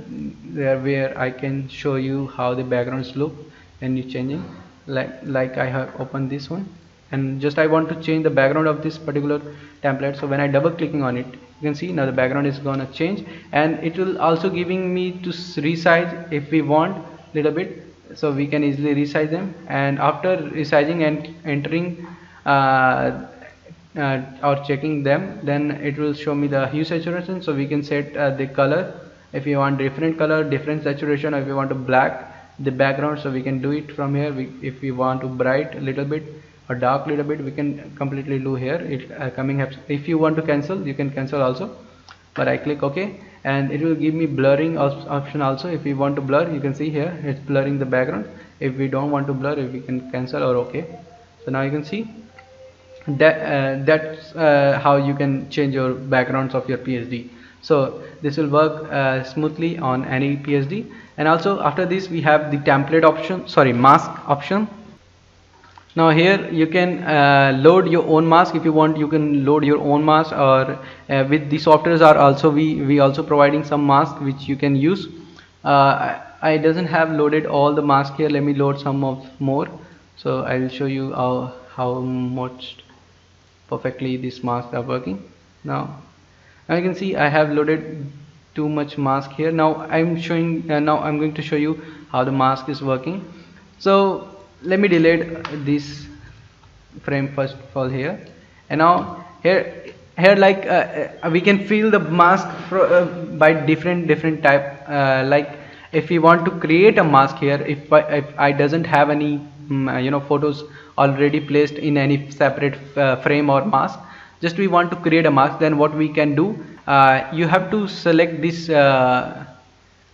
Speaker 1: there, where I can show you how the backgrounds look when you changing. Like I have opened this one, and just I want to change the background of this particular template. So when I double clicking on it, you can see now the background is gonna change, and it will also giving me to resize if we want little bit, so we can easily resize them. And after resizing and entering or checking them, then it will show me the hue saturation. So we can set the color if you want different color, different saturation, or if you want to black the background, so we can do it from here. If we want to bright a little bit or dark little bit, we can completely do here. It coming up. If you want to cancel, you can cancel also, but I click OK, and it will give me blurring option also. If we want to blur, you can see here it's blurring the background. If we don't want to blur, if we can cancel or OK. So now you can see that that's how you can change your backgrounds of your PSD. So this will work smoothly on any PSD. And also after this we have the template option, sorry, mask option. Now here you can load your own mask. If you want, you can load your own mask, or with the softwares are also we also providing some mask which you can use. I doesn't have loaded all the mask here. Let me load some of more, so I will show you how much perfectly these masks are working. Now you can see I have loaded too much mask here. Now I'm showing now I'm going to show you how the mask is working. So let me delete this frame first of all here, and now here like we can fill the mask by different type. Like if we want to create a mask here, if I doesn't have any photos already placed in any separate frame or mask, just we want to create a mask, then what we can do, you have to select this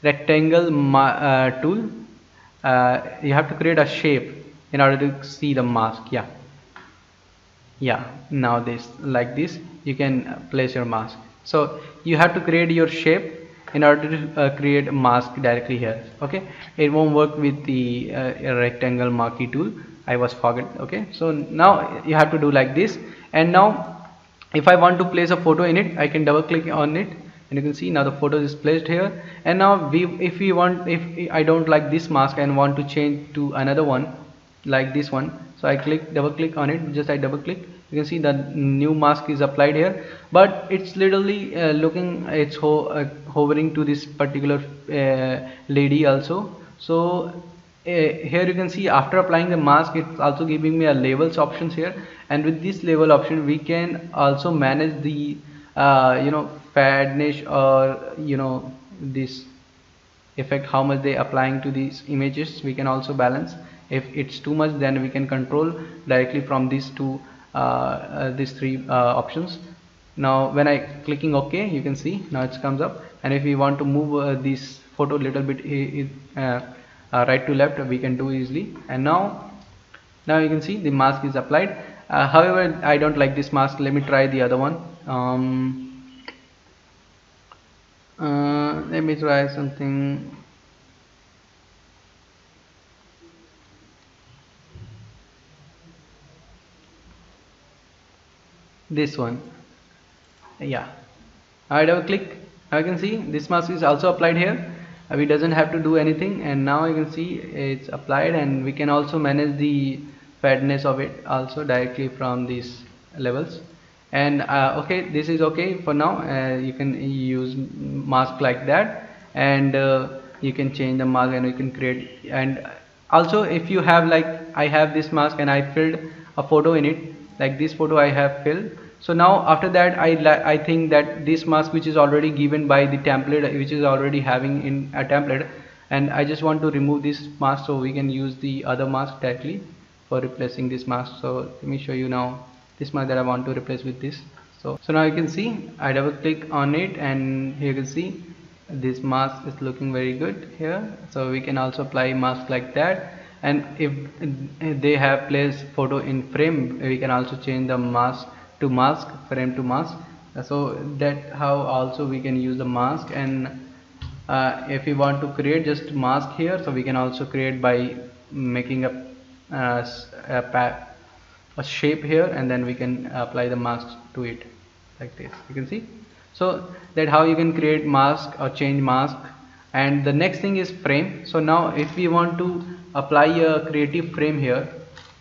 Speaker 1: rectangle tool. You have to create a shape in order to see the mask. Now this, like this, you can place your mask. So you have to create your shape in order to create a mask directly here. Okay, it won't work with the rectangle marquee tool. I was forget. Okay, so now you have to do like this. And now if I want to place a photo in it, I can double click on it, and you can see now the photo is placed here. And now if I don't like this mask and want to change to another one like this one, so I double click on it, just I double click, you can see the new mask is applied here, but it's literally it's hovering to this particular lady also. So here you can see after applying the mask, it's also giving me a labels options here, and with this label option we can also manage the fadness, or this effect, how much they applying to these images. We can also balance. If it's too much, then we can control directly from these these three options. Now when I clicking OK, you can see now it comes up, and if we want to move this photo a little bit right to left, we can do easily. And now you can see the mask is applied. However, I don't like this mask. Let me try the other one. Let me try something. This one. I double click. Now you can see this mask is also applied here. We doesn't have to do anything, and now you can see it's applied, and we can also manage the fadness of it also directly from these levels. And okay, this is okay for now. You can use mask like that, and you can change the mask, and you can create. And also if you have, like I have this mask and I filled a photo in it, like this photo I have filled. So now after that I think that this mask which is already given by the template, which is already having in a template, and I just want to remove this mask, so we can use the other mask directly for replacing this mask. So let me show you now this mask that I want to replace with this. So now you can see I double click on it, and here you can see this mask is looking very good here. So we can also apply mask like that, and if they have placed photo in frame, we can also change the mask to mask, frame to mask. So that how also we can use the mask. And if we want to create just mask here, so we can also create by making a shape here, and then we can apply the mask to it like this, you can see. So that how you can create mask or change mask. And the next thing is frame. So now if we want to apply a creative frame here,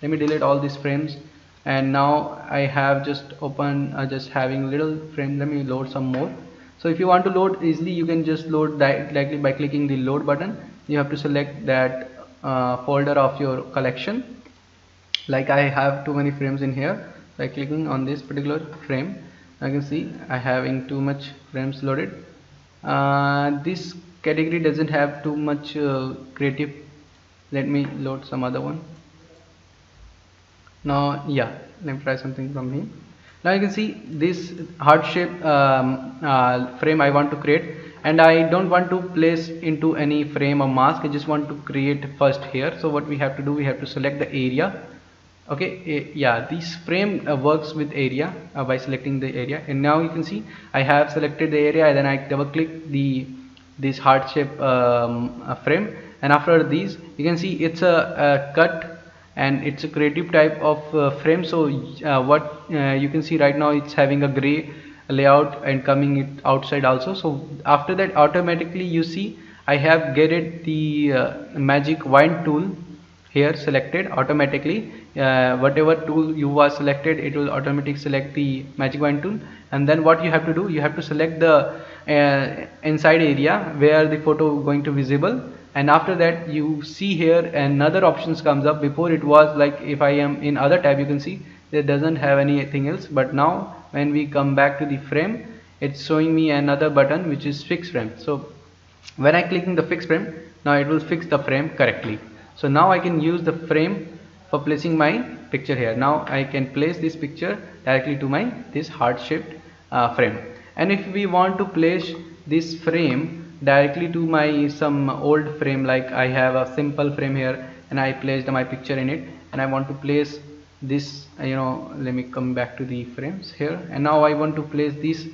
Speaker 1: let me delete all these frames, and now I have just open just having little frame. Let me load some more. So if you want to load easily, you can just load directly by clicking the load button. You have to select that folder of your collection. Like I have too many frames in here. By clicking on this particular frame, I can see I having too much frames loaded. This category doesn't have too much creative. Let me load some other one. Now yeah, let me try something from here. Now you can see this heart shape frame I want to create, and I don't want to place into any frame or mask. I just want to create first here. So what we have to do, we have to select the area. Okay, yeah, this frame works with area by selecting the area. And now you can see I have selected the area, and then I double click this heart shape frame, and after this you can see it's a cut, and it's a creative type of frame. So what you can see right now, it's having a gray layout and coming it outside also. So after that, automatically you see I have get the magic wand tool here selected automatically. Whatever tool you was selected, it will automatically select the magic wand tool. And then what you have to do, you have to select the inside area where the photo going to visible. And after that, you see here another options comes up. Before it was like, if I am in other tab, you can see there doesn't have anything else. But now when we come back to the frame, it's showing me another button which is fix frame. So when I clicking the fix frame, now it will fix the frame correctly. So now I can use the frame for placing my picture here. Now I can place this picture directly to my this heart shaped frame. And if we want to place this frame directly to my some old frame, like I have a simple frame here and I placed my picture in it, and I want to place this, let me come back to the frames here, and now I want to place this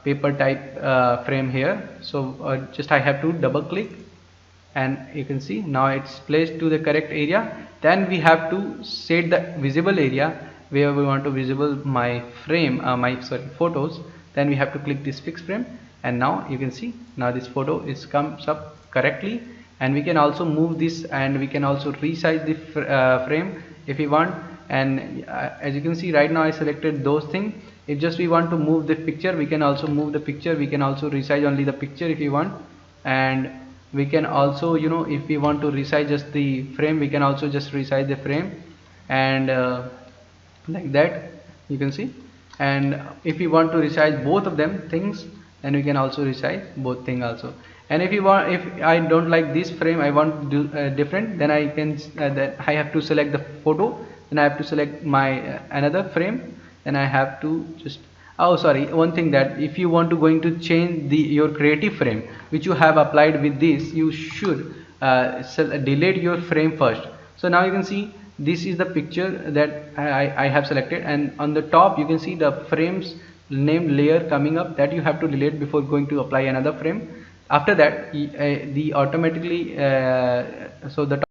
Speaker 1: paper type frame here. So just I have to double click, and you can see now it's placed to the correct area. Then we have to set the visible area where we want to visible my frame, my photos. Then we have to click this fix frame, and now you can see now this photo is comes up correctly. And we can also move this, and we can also resize the frame if we want. And as you can see right now, I selected those things. If just we want to move the picture, we can also move the picture. We can also resize only the picture if you want. And we can also, if we want to resize just the frame, we can also just resize the frame, and like that you can see. And if you want to resize both of them things, then we can also resize both thing also. And if you want, if I don't like this frame, I want to do different, then I can that I have to select the photo, then I have to select my another frame, then I have to just, oh sorry, one thing, that if you want to going to change your creative frame which you have applied with this, you should delete your frame first. So now you can see this is the picture that I have selected, and on the top you can see the frames name layer coming up, that you have to delete before going to apply another frame. After that the automatically so the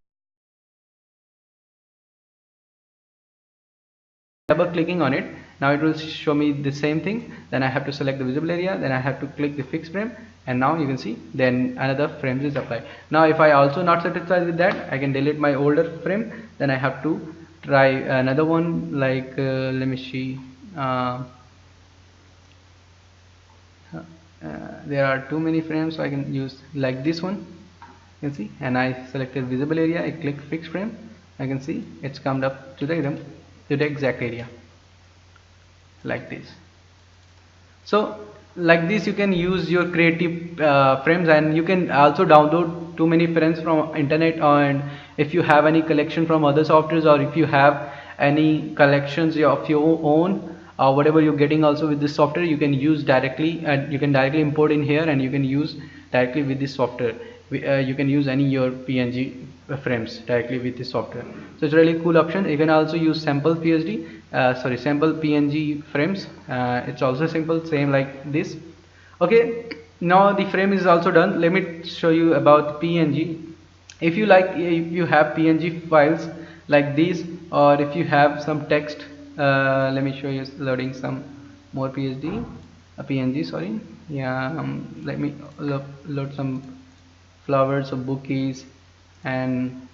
Speaker 1: double clicking on it, now it will show me the same thing. Then I have to select the visible area, then I have to click the fix frame, and now you can see then another frame is applied. Now if I also not satisfied with that, I can delete my older frame, then I have to try another one, like let me see, there are too many frames, so I can use like this one, you can see. And I selected visible area, I click fix frame, I can see it's come up to the exact area like this. So like this you can use your creative frames, and you can also download too many friends from internet, and if you have any collection from other softwares, or if you have any collections of your own, whatever you're getting also with this software, you can use directly, and you can directly import in here, and you can use directly with this software. You can use any your PNG frames directly with this software. So it's really cool option. You can also use sample sample PNG frames. It's also simple, same like this. Okay, now the frame is also done. Let me show you about PNG. If you have PNG files like these, or if you have some text, let me show you loading some more PNG, sorry. Yeah, let me load some flowers or bouquets, and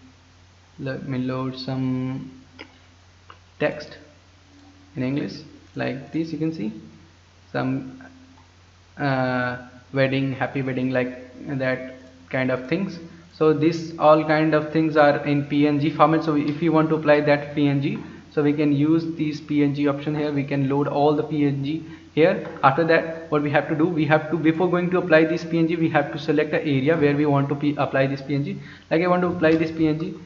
Speaker 1: let me load some text in English like this. You can see some wedding, happy wedding, like that kind of things. So this all kind of things are in PNG format. So if you want to apply that PNG, so we can use these PNG option here. We can load all the PNG here. After that, what we have to do, we have to, before going to apply this PNG, we have to select an area where we want to apply this PNG. Like I want to apply this PNG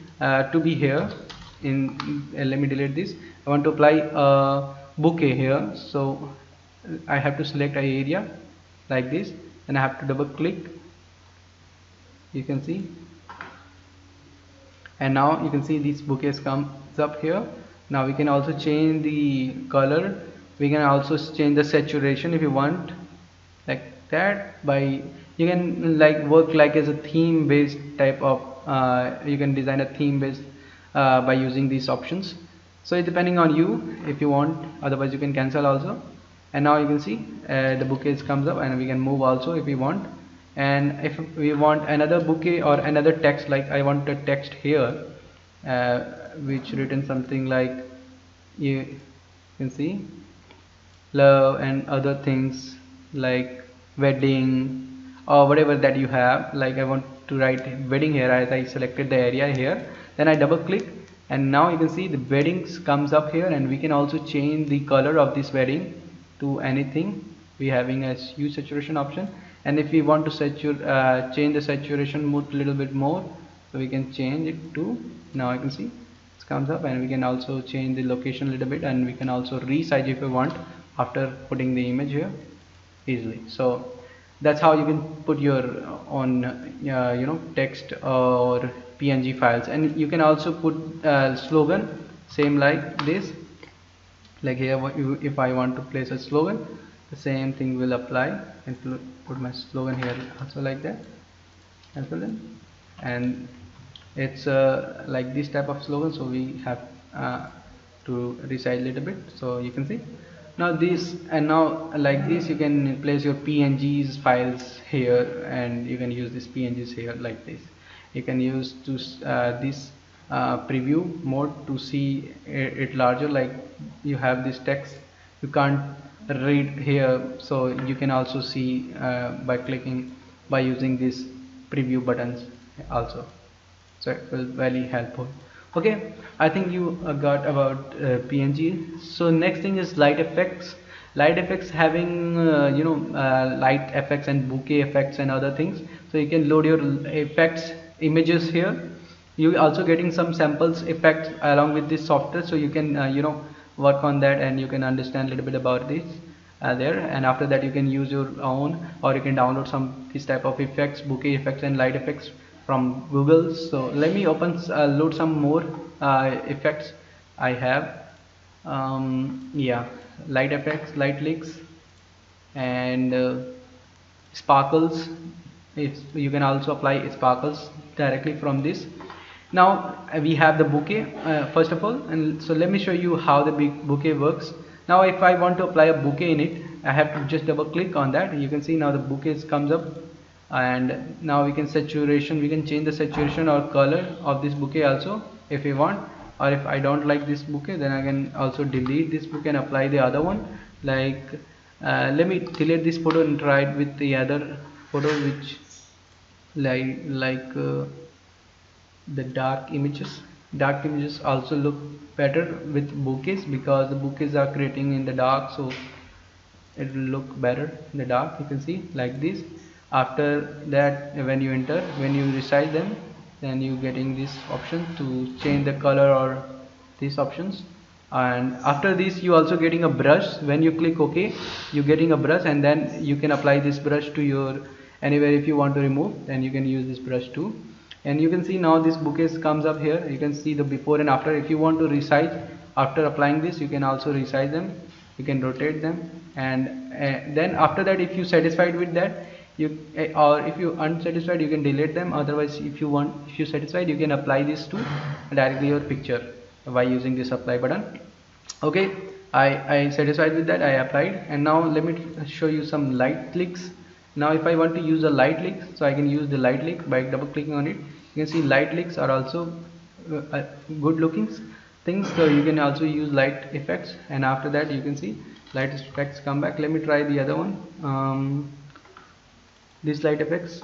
Speaker 1: to be here in let me delete this. I want to apply a bouquet here, so I have to select an area like this, and I have to double click. You can see, and now you can see these bouquets comes up here. Now we can also change the color. We can also change the saturation if you want, like that. By you can like work like as a theme based type of you can design a theme based by using these options. So it's depending on you if you want, otherwise you can cancel also. And now you can see the bouquets comes up, and we can move also if we want. And if we want another bouquet or another text, like I want a text here which written something like, you can see love and other things like wedding or whatever that you have. Like I want to write wedding here, as I selected the area here, then I double click, and now you can see the weddings comes up here. And we can also change the color of this wedding to anything. We having a hue saturation option, and if we want to change the saturation mode a little bit more, so we can change it to, now you can see it comes up. And we can also change the location a little bit, and we can also resize if we want after putting the image here easily. So that's how you can put your own text or PNG files. And you can also put slogan, same like this. Like here, if I want to place a slogan, the same thing will apply, and put my slogan here also like that. And it's like this type of slogan, so we have to resize a little bit. So you can see now this, and now like this you can place your PNGs files here, and you can use this PNGs here like this. You can use to this preview mode to see it larger. Like you have this text, you can't read here, so you can also see by clicking, by using these preview buttons also. So it will very helpful. Okay, I think you got about PNG. So next thing is light effects. Light effects, having light effects and bouquet effects and other things. So you can load your effects images here. You also getting some samples effects along with this software, so you can work on that, and you can understand a little bit about this there. And after that you can use your own, or you can download some this type of effects, bouquet effects and light effects from Google. So let me load some more effects I have. Yeah, light effects, light leaks, and sparkles. You can also apply sparkles directly from this. Now we have the bouquet first of all, and so let me show you how the bouquet works. Now if I want to apply a bouquet in it, I have to just double click on that. You can see now the bouquet comes up, and now we can change the saturation or color of this bouquet also if we want. Or if I don't like this bouquet, then I can also delete this bouquet and apply the other one. Like let me delete this photo and try it with the other photo, which like the dark images also look better with bouquets, because the bouquets are creating in the dark, so it will look better in the dark. You can see like this. After that, when you enter, when you resize them, then you getting this option to change the color or these options. And after this, you also getting a brush. When you click OK, you getting a brush, and then you can apply this brush to your anywhere. If you want to remove, then you can use this brush too. And you can see now this bouquet comes up here. You can see the before and after. If you want to resize after applying this, you can also resize them, you can rotate them. And then after that, if you satisfied with that, you or if you unsatisfied, you can delete them. Otherwise, if you satisfied, you can apply this to directly your picture by using this apply button. Okay, I satisfied with that, I applied. And now let me show you some light clicks. Now if I want to use a light click, so I can use the light click by double clicking on it. You can see light clicks are also good looking things, so you can also use light effects. And after that, you can see light effects come back. Let me try the other one, this light effects.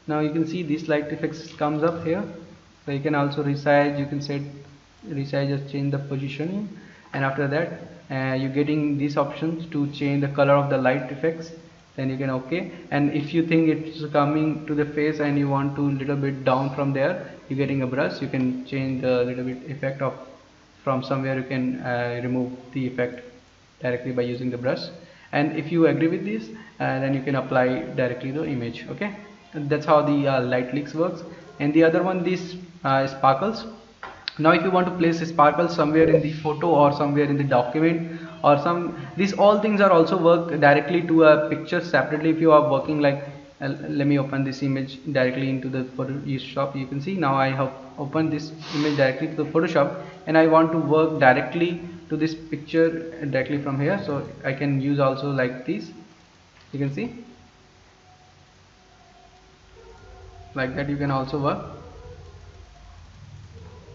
Speaker 1: Now you can see this light effects comes up here, so you can also resize. You can set resize, just change the positioning. And after that, you're getting these options to change the color of the light effects. Then you can OK. And if you think it's coming to the face and you want to little bit down from there, you're getting a brush. You can change the little bit effect of from somewhere. You can remove the effect directly by using the brush. And if you agree with this, then you can apply directly the image. Okay, and that's how the light leaks works. And the other one, these sparkles. Now if you want to place a sparkle somewhere in the photo or somewhere in the document or these all things are also work directly to a picture separately. If you are working like let me open this image directly into the Photoshop. You can see now I have opened this image directly to the Photoshop, and I want to work directly to this picture directly from here. So I can use also like this. You can see like that, you can also work.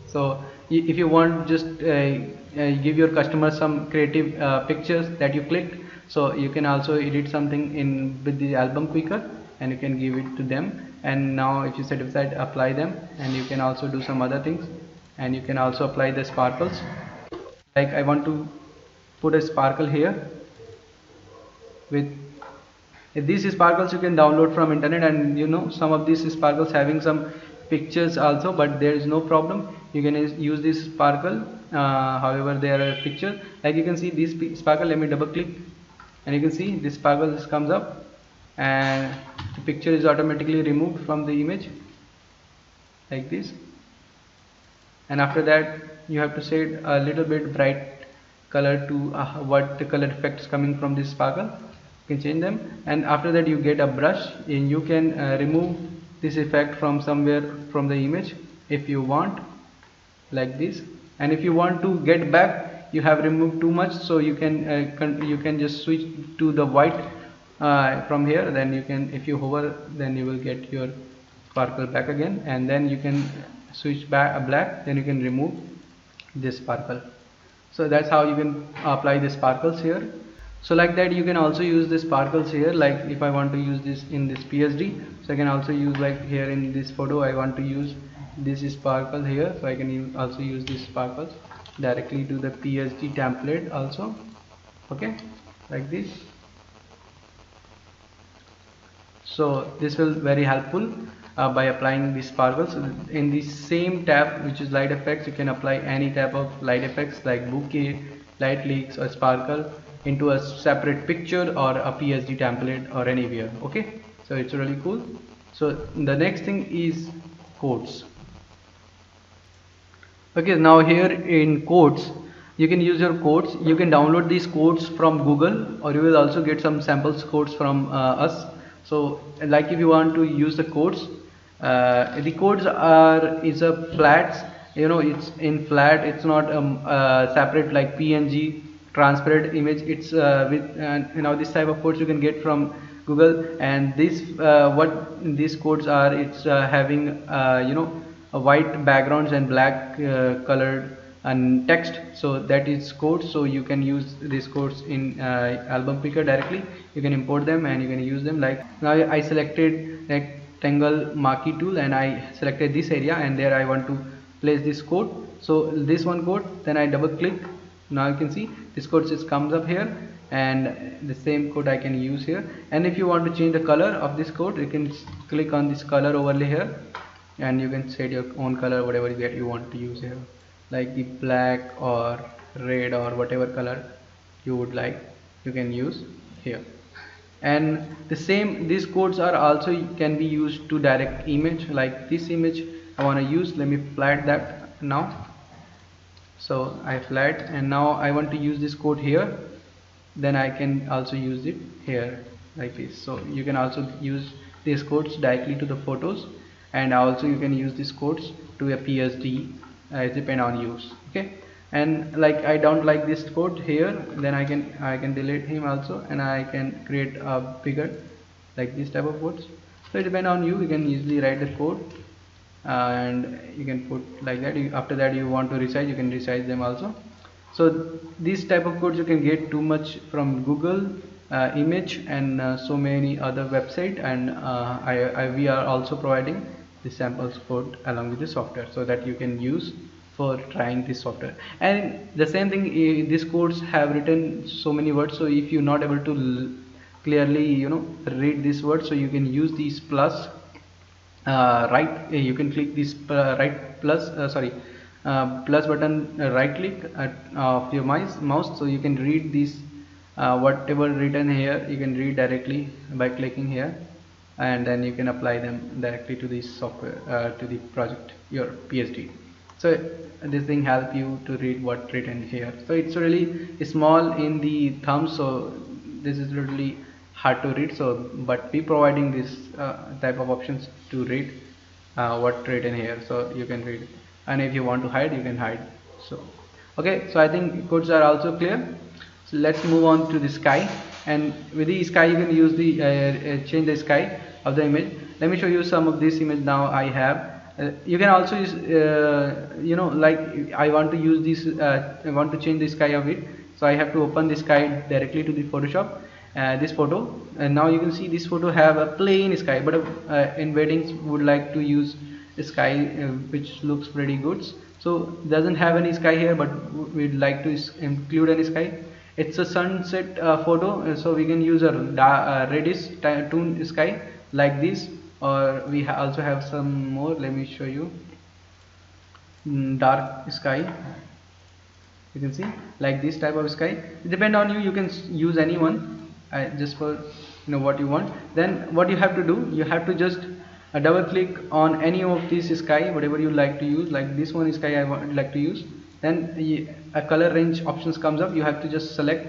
Speaker 1: So if you want just give your customer some creative pictures that you clicked, so you can also edit something in with the album quicker and you can give it to them. And now if you satisfied, apply them, and you can also do some other things. And you can also apply the sparkles. Like I want to put a sparkle here with these sparkles you can download from internet, and you know some of these sparkles having some pictures also, but there is no problem. You can use this sparkle however there are pictures. Like you can see this sparkle, let me double click, and you can see this sparkle just comes up and the picture is automatically removed from the image like this. And after that, you have to set a little bit bright color to what the color effects coming from this sparkle. You can change them, and after that you get a brush and you can remove this effect from somewhere from the image if you want, like this. And if you want to get back, you have removed too much, so you can just switch to the white from here. Then you can, if you hover, then you will get your sparkle back again, and then you can switch back a black, then you can remove this sparkle. So that's how you can apply the sparkles here. So like that, you can also use the sparkles here. Like if I want to use this in this PSD, so I can also use, like here in this photo I want to use this sparkle here, so I can also use this sparkles directly to the PSD template also. Okay, like this. So this will very helpful by applying these sparkles. In the same tab, which is light effects, you can apply any type of light effects like bouquet, light leaks or sparkle into a separate picture or a PSD template or anywhere. Okay, so it's really cool. So the next thing is quotes. Okay, now here in quotes, you can use your quotes. You can download these quotes from Google, or you will also get some samples quotes from us. So like if you want to use the quotes, the quotes is a flat, you know, it's in flat, it's not separate like PNG transparent image. It's with you know, this type of quotes you can get from Google. And this what these quotes are, it's having you know, a white backgrounds and black colored and text, so that is quotes. So you can use these quotes in album picker directly. You can import them and you can use them. Like now I selected rectangle marquee tool and I selected this area, and there I want to place this quote. So this one quote, then I double click. Now you can see this quote just comes up here, and the same code I can use here. And if you want to change the color of this code, you can click on this color overlay here, and you can set your own color, whatever that you want to use here, like the black or red or whatever color you would like, you can use here. And the same, these codes are also can be used to direct image. Like this image I want to use, let me flat that now. So I flat, and now I want to use this code here, then I can also use it here like this. So you can also use these codes directly to the photos, and also you can use these codes to a PSD, depend on use. Okay, and like I don't like this code here, then I can delete him also, and I can create a bigger, like this type of codes. So it depends on you. You can easily write the code, and you can put like that. After that you want to resize, you can resize them also. So these type of codes you can get too much from Google image, and so many other website, and we are also providing the samples code along with the software, so that you can use for trying this software. And the same thing, these codes have written so many words, so if you're not able to clearly read these words, so you can use these plus right, you can click this right plus plus button, right click of your mouse, so you can read this whatever written here, you can read directly by clicking here, and then you can apply them directly to this software, to the project, your PSD. So this thing help you to read what written here. So it's really small in the thumb, so this is really hard to read. So but we providing this type of options to read what written here, so you can read it. And if you want to hide, you can hide. So okay, so I think codes are also clear. So let's move on to the sky, and with the sky you can use the change the sky of the image. Let me show you some of this image now I have. You can also use like I want to use this, I want to change the sky of it, so I have to open the sky directly to the Photoshop, this photo, and now you can see this photo have a plain sky, but in weddings would like to use a sky which looks pretty good. So doesn't have any sky here, but we'd like to include any sky. It's a sunset photo, so we can use a reddish tone sky like this, or we also have some more. Let me show you. Dark sky, you can see like this type of sky. It depend on you, you can use anyone, just for what you want. Then what you have to do, you have to just double click on any of this sky, whatever you like to use. Like this one sky I would like to use, then a color range options comes up. You have to just select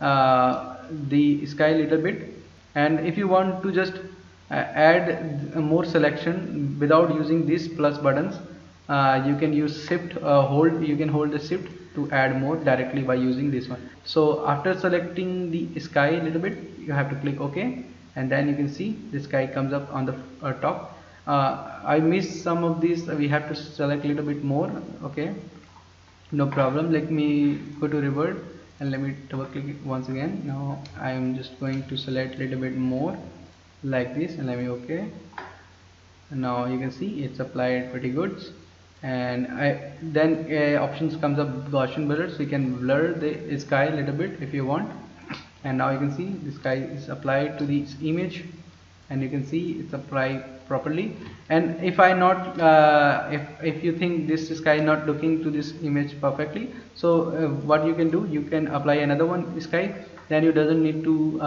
Speaker 1: the sky a little bit, and if you want to just add more selection without using these plus buttons, you can use shift hold, you can hold the shift to add more directly by using this one. So after selecting the sky a little bit, you have to click OK, and then you can see the sky comes up on the top. I missed some of these, we have to select a little bit more. Okay, no problem. Let me go to revert and let me double click it once again. Now I am just going to select a little bit more like this, and let me OK. And now you can see it's applied pretty good. And then options comes up Gaussian blur, so you can blur the sky a little bit if you want. And now you can see the sky is applied to this image, and you can see it's applied properly. And if I not if you think this sky not looking to this image perfectly, so what you can do, you can apply another one sky, then you doesn't need to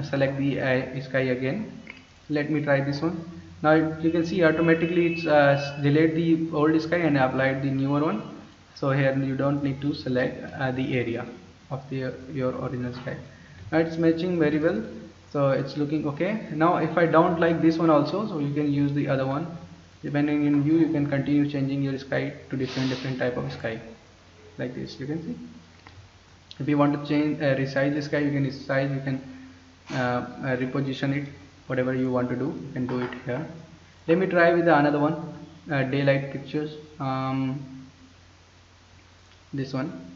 Speaker 1: select the sky again. Let me try this one. Now you can see automatically it's delayed the old sky and applied the newer one. So here you don't need to select the area of your original sky. Now it's matching very well, so it's looking okay. Now if I don't like this one also, so you can use the other one. Depending on you can continue changing your sky to different type of sky like this. You can see, if you want to change resize the sky, you can resize, you can reposition it, whatever you want to do, you can do it here. Let me try with another one, daylight pictures, this one.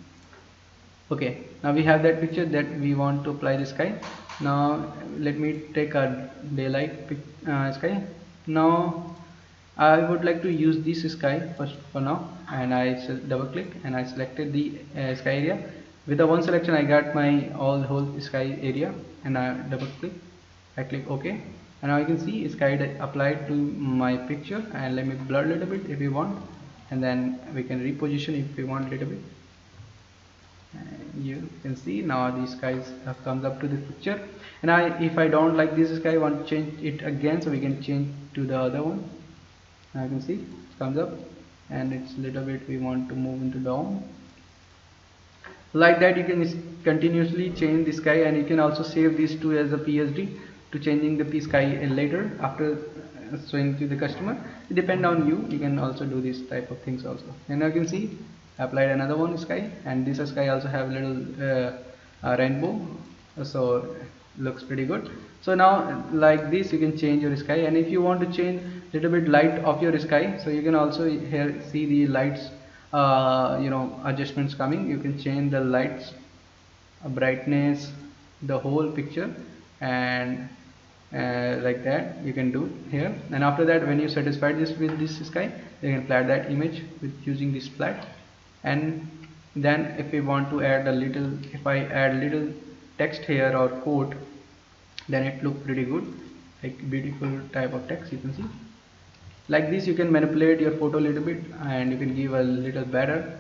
Speaker 1: Okay, now we have that picture that we want to apply the sky. Now let me take a daylight sky. Now I would like to use this sky first for now, and I double click and I selected the sky area. With the one selection I got my all whole sky area, and I double click, I click OK, and now you can see sky applied to my picture. And let me blur a little bit if you want, and then we can reposition if we want a little bit. And you can see now the skies comes up to the picture. And if I don't like this sky, I want to change it again, so we can change to the other one. Now you can see it comes up, and it's little bit we want to move into down. Like that you can continuously change the sky, and you can also save these two as a PSD to changing the sky later after showing to the customer. It depends on you. You can also do this type of things also. And now you can see applied another one sky, and this sky also have a little rainbow, so looks pretty good. So now like this you can change your sky, and if you want to change little bit light of your sky, so you can also here see the lights adjustments coming. You can change the lights, brightness, the whole picture, and like that you can do here. And after that, when you satisfied this with this sky, you can flat that image with using this flat. And then if we want to add a little, if I add little text here or quote, then it look pretty good, like beautiful type of text. You can see like this you can manipulate your photo a little bit, and you can give a little better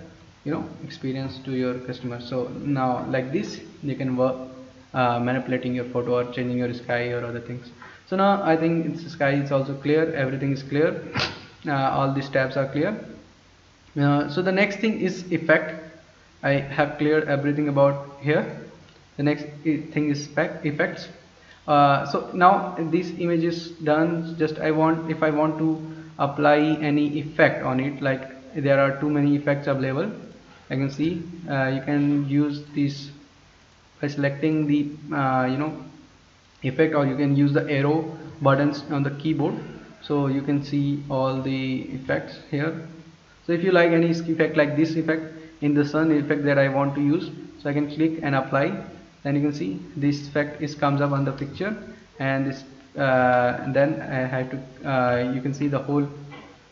Speaker 1: experience to your customer. So now like this you can work manipulating your photo or changing your sky or other things. So now I think sky is also clear, everything is clear, all these tabs are clear. So the next thing is effect. I have cleared everything about here. The next thing is effects. So now this image is done. Just if I want to apply any effect on it, like there are too many effects available. I can see you can use this by selecting the effect, or you can use the arrow buttons on the keyboard, so you can see all the effects here. So if you like any effect like this effect in the sun effect that I want to use, so I can click and apply. Then you can see this effect comes up on the picture, and this then I have to you can see the whole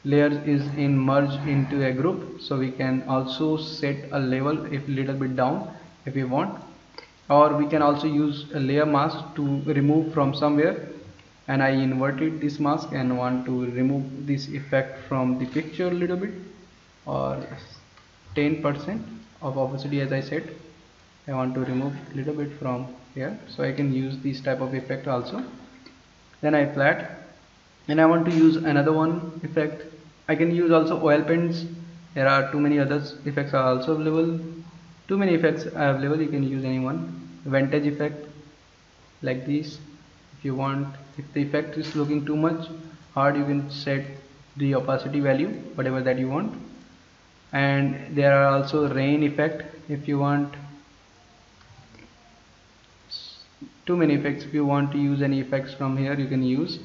Speaker 1: layer is merged into a group. So we can also set a level if little bit down if we want, or we can also use a layer mask to remove from somewhere. And I inverted this mask and want to remove this effect from the picture a little bit, or 10% of opacity, as I said. I want to remove a little bit from here, so I can use this type of effect also. Then I flat, and I want to use another one effect. I can use also oil paints. There are too many others effects are also available. Too many effects are available, you can use any one. Vintage effect like this. If you want, if the effect is looking too much hard, you can set the opacity value whatever that you want. And there are also rain effect. If you want too many effects, if you want to use any effects from here, you can use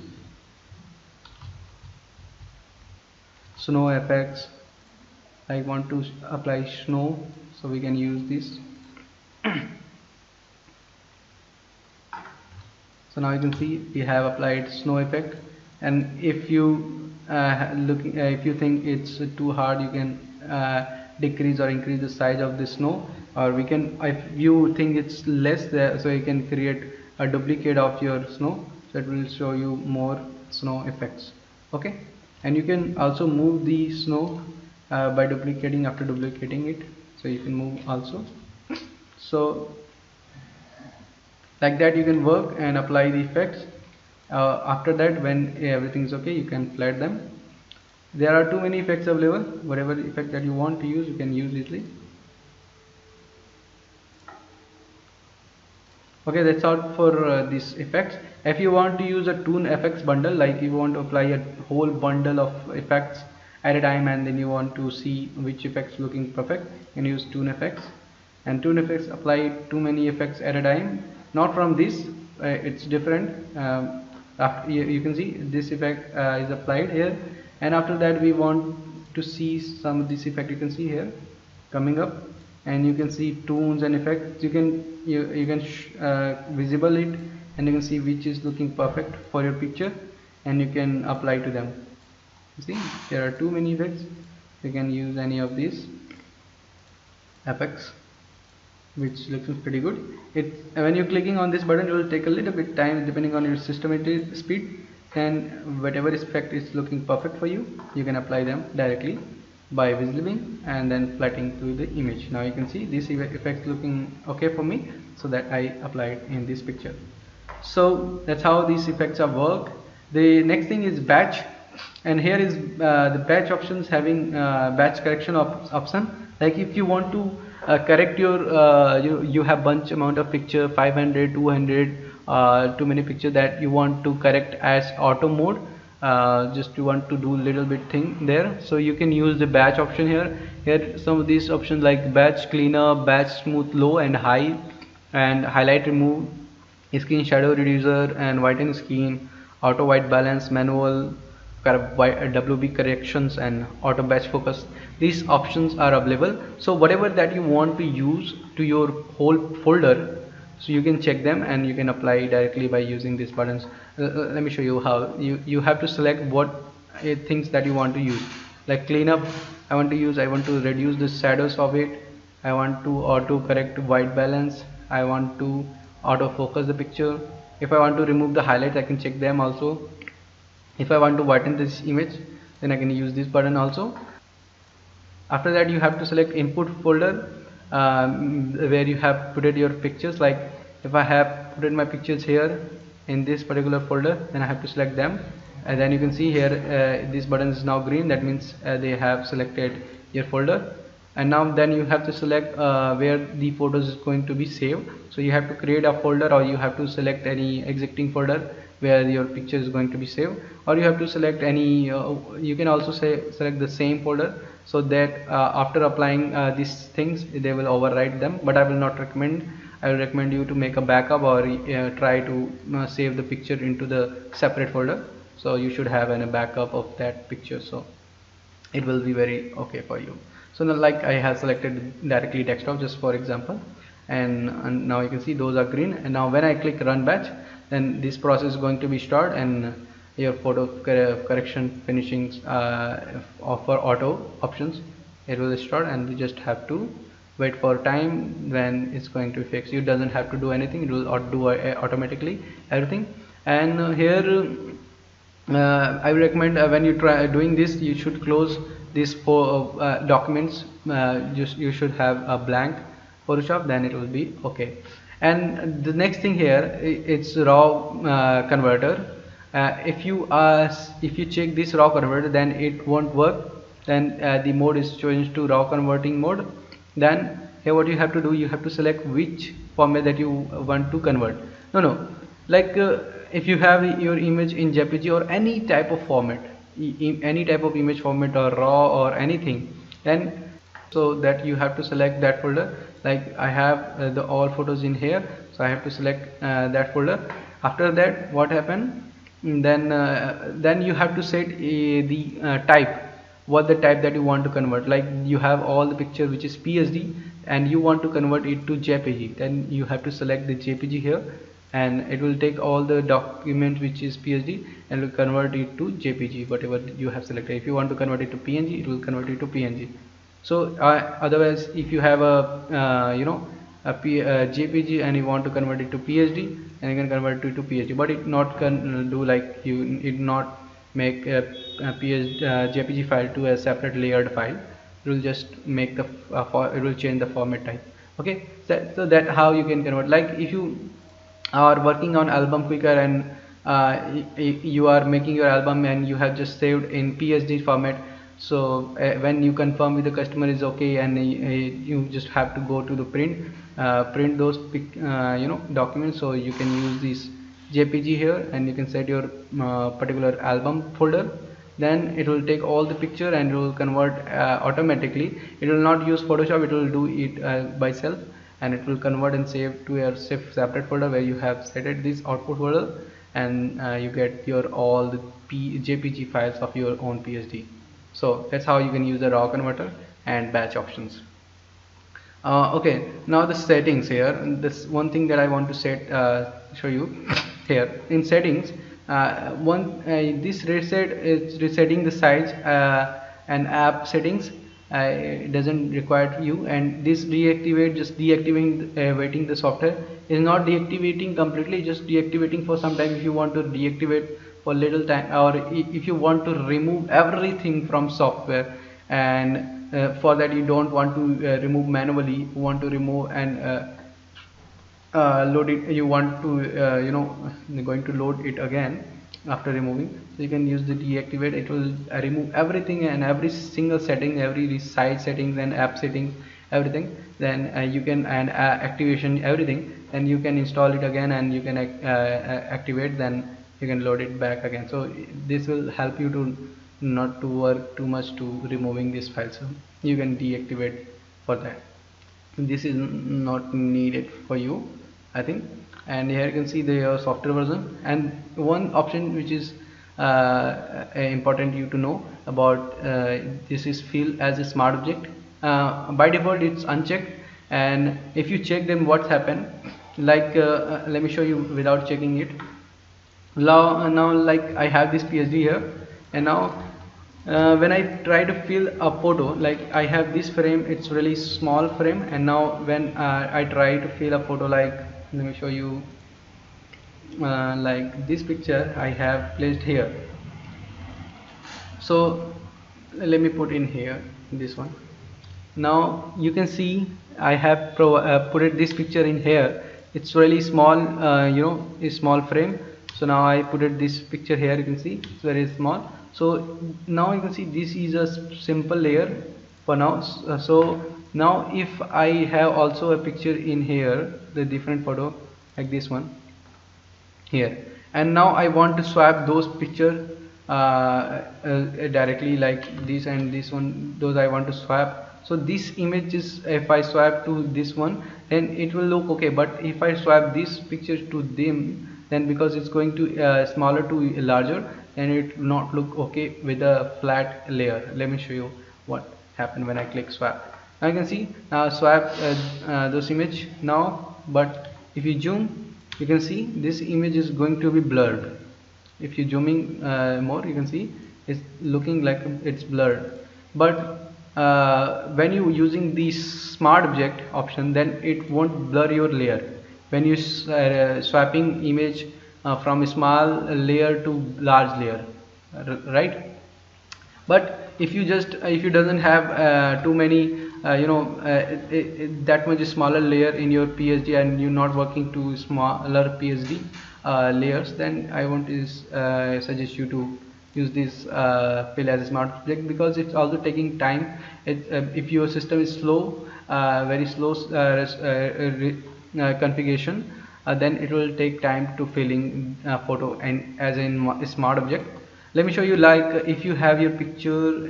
Speaker 1: snow effects. I want to apply snow, so we can use this. So now you can see we have applied snow effect. And if you if you think it's too hard, you can decrease or increase the size of the snow, or we can, if you think it's less there, so you can create a duplicate of your snow, so it will show you more snow effects. Okay, and you can also move the snow by duplicating. After duplicating it, so you can move also. So like that you can work and apply the effects. After that, when everything is okay, you can flat them. There are too many effects available. Whatever effect that you want to use, you can use easily. Okay, that's all for these effects. If you want to use a tune effects bundle, like you want to apply a whole bundle of effects at a time, and then you want to see which effects looking perfect, you can use tune effects. And tune effects apply too many effects at a time, not from this, it's different. You can see this effect is applied here, and after that we want to see some of this effect. You can see here coming up, and you can see tunes and effects. You can visible it, and you can see which is looking perfect for your picture, and you can apply to them. You see there are too many effects. You can use any of these effects. which looks pretty good. It when you're clicking on this button, it will take a little bit time depending on your system speed, and whatever effect is looking perfect for you, you can apply them directly by visiting and then flattening to the image. Now you can see this effect looking okay for me, so that I applied in this picture. So that's how these effects are work. The next thing is batch, and here is the batch options, having batch correction option. Like if you want to correct your you have bunch amount of picture, 500 200 too many picture that you want to correct as auto mode, just you want to do little bit thing there, so you can use the batch option here. Here some of these options like batch cleaner, batch smooth low and high, and highlight remove, skin shadow reducer, and whiten skin, auto white balance, manual WB corrections, and auto batch focus. These options are available, so whatever that you want to use to your whole folder, so you can check them and you can apply directly by using these buttons. Let me show you how. You have to select what things that you want to use. Like cleanup, I want to reduce the shadows of it, I want to auto correct white balance, I want to auto focus the picture. If I want to remove the highlights, I can check them also. If I want to whiten this image, then I can use this button also. After that, you have to select input folder, where you have put your pictures. Like if I have put my pictures here in this particular folder, then I have to select them, and then you can see here this button is now green. That means they have selected your folder. And now then you have to select where the photos is going to be saved. So you have to create a folder, or you have to select any existing folder where your picture is going to be saved, or you have to select any you can also select the same folder, so that after applying these things, they will override them. But I will not recommend. I will recommend you to make a backup, or try to save the picture into the separate folder. So you should have a backup of that picture, so it will be very okay for you. So now, like I have selected directly desktop just for example, and now you can see those are green. And now when I click run batch, then this process is going to be start, and your photo correction finishings for auto options, it will start, and we just have to wait for time when it's going to fix. You doesn't have to do anything, it will do automatically everything. And here I will recommend when you try doing this, you should close these four documents. You should have a blank Photoshop, then it will be okay. And the next thing here, it's raw converter. If you check this raw converter, then it won't work. Then the mode is changed to raw converting mode. Then here what you have to do, you have to select which format that you want to convert. No, like if you have your image in JPG or any type of format, any type of image format or raw or anything, then so that you have to select that folder. Like I have the all photos in here, so I have to select that folder. After that, what happened, then you have to set the type, what the type that you want to convert. Like you have all the picture which is PSD, and you want to convert it to JPG, then you have to select the JPG here, and it will take all the document which is PSD and will convert it to JPG, whatever you have selected. If you want to convert it to PNG, it will convert it to PNG. So otherwise, if you have a JPG and you want to convert it to PSD, and you can convert it to PNG, but it not can do like it not make a JPG file to a separate layered file. It will just make the it will change the format type. Okay, so that how you can convert. Like if you are working on album quicker, and you are making your album and you have just saved in PSD format, so when you confirm with the customer is okay, and you just have to go to the print those documents. So you can use this JPG here, and you can set your particular album folder. Then it will take all the picture and it will convert automatically. It will not use Photoshop, it will do it by self, and it will convert and save to your separate folder where you have set it this output folder, and you get your all the JPG files of your own PSD. So that's how you can use the raw converter and batch options. Okay, now the settings here. This one thing that I want to show you here in settings. This reset is resetting the size and app settings. it doesn't require you. And this deactivate, just deactivating waiting the software is not deactivating completely, just deactivating for some time. If you want to deactivate for little time, or if you want to remove everything from software, and for that you don't want to remove manually, you want to remove and load it, you want to going to load it again after removing, so you can use the deactivate. It will remove everything and every single setting, every site settings and app settings, everything. Then you can, and activation, everything, and you can install it again, and you can activate, then you can load it back again. So this will help you to not to work too much to removing this file, so you can deactivate for that. This is not needed for you, I think. And here you can see the software version, and one option which is important you to know about, this is fill as a smart object. By default it's unchecked, and if you check, then what's happened, like let me show you without checking it. Now like I have this PSD here, and now when I try to fill a photo, like I have this frame, it's really small frame, and now when I try to fill a photo, like let me show you, like this picture I have placed here. So let me put in here this one. Now you can see I have put this picture in here. It's really small, a small frame. So now I put this picture here. You can see it's very small. So now you can see this is a simple layer for now. So now if I have also a picture in here, the different photo like this one here, and now I want to swap those picture directly, like this and this one, those I want to swap. So this image is, if I swap to this one, then it will look okay, but if I swap this picture to them, then because it's going to smaller to larger, and it will not look okay with a flat layer. Let me show you what happened when I click swap. Now you can see now swap those image now, but if you zoom, you can see this image is going to be blurred. If you zooming more, you can see it's looking like it's blurred. But when you using the smart object option, then it won't blur your layer. When you swapping image from a small layer to large layer, right? But if you just if you doesn't have too many that much smaller layer in your PSD, and you're not working to smaller PSD layers, then I want to suggest you to use this fill as a smart object, because it's also taking time. If your system is slow, very slow configuration, then it will take time to filling photo and as in smart object. Let me show you, like if you have your picture,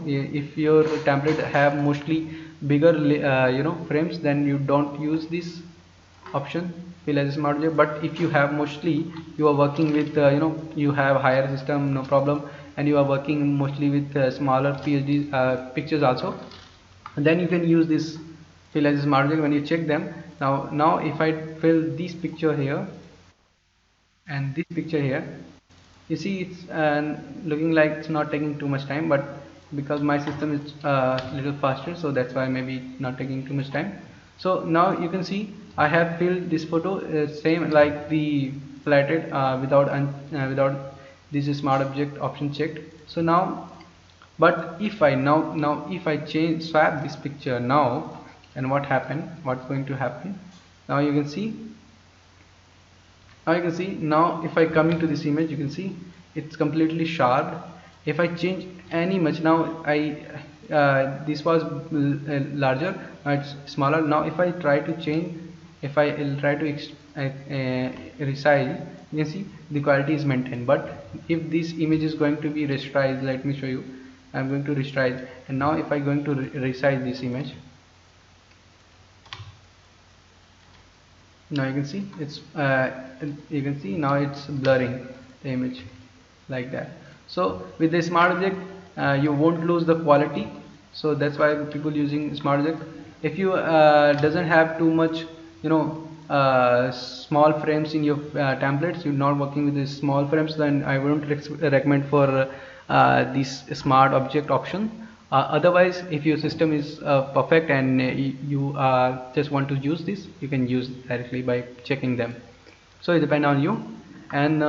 Speaker 1: if your template have mostly bigger frames, then you don't use this option fill as a smart object. But if you have mostly, you are working with you have higher system, no problem, and you are working mostly with smaller PSD pictures also, then you can use this fill as a smart object. When you check them, now if I fill this picture here and this picture here, you see it's looking like it's not taking too much time, but because my system is little faster, so that's why maybe not taking too much time. So now you can see I have filled this photo same like the flatted without this smart object option checked. So now, but if I now if I swap this picture now, and what's going to happen, now you can see now if I come into this image, you can see it's completely sharp. If I change any much, now I this was larger, now it's smaller. Now if I try to change, if I try to resize, you can see the quality is maintained. But if this image is going to be resized, let me show you. I'm going to resize, and now if I going to resize this image, now you can see it's now it's blurring the image like that. So with the smart object you won't lose the quality, so that's why people using smart object. If you doesn't have too much small frames in your templates, you're not working with these small frames, then I wouldn't recommend for this smart object option. Otherwise, if your system is perfect and you just want to use this, you can use directly by checking them. So it depends on you. And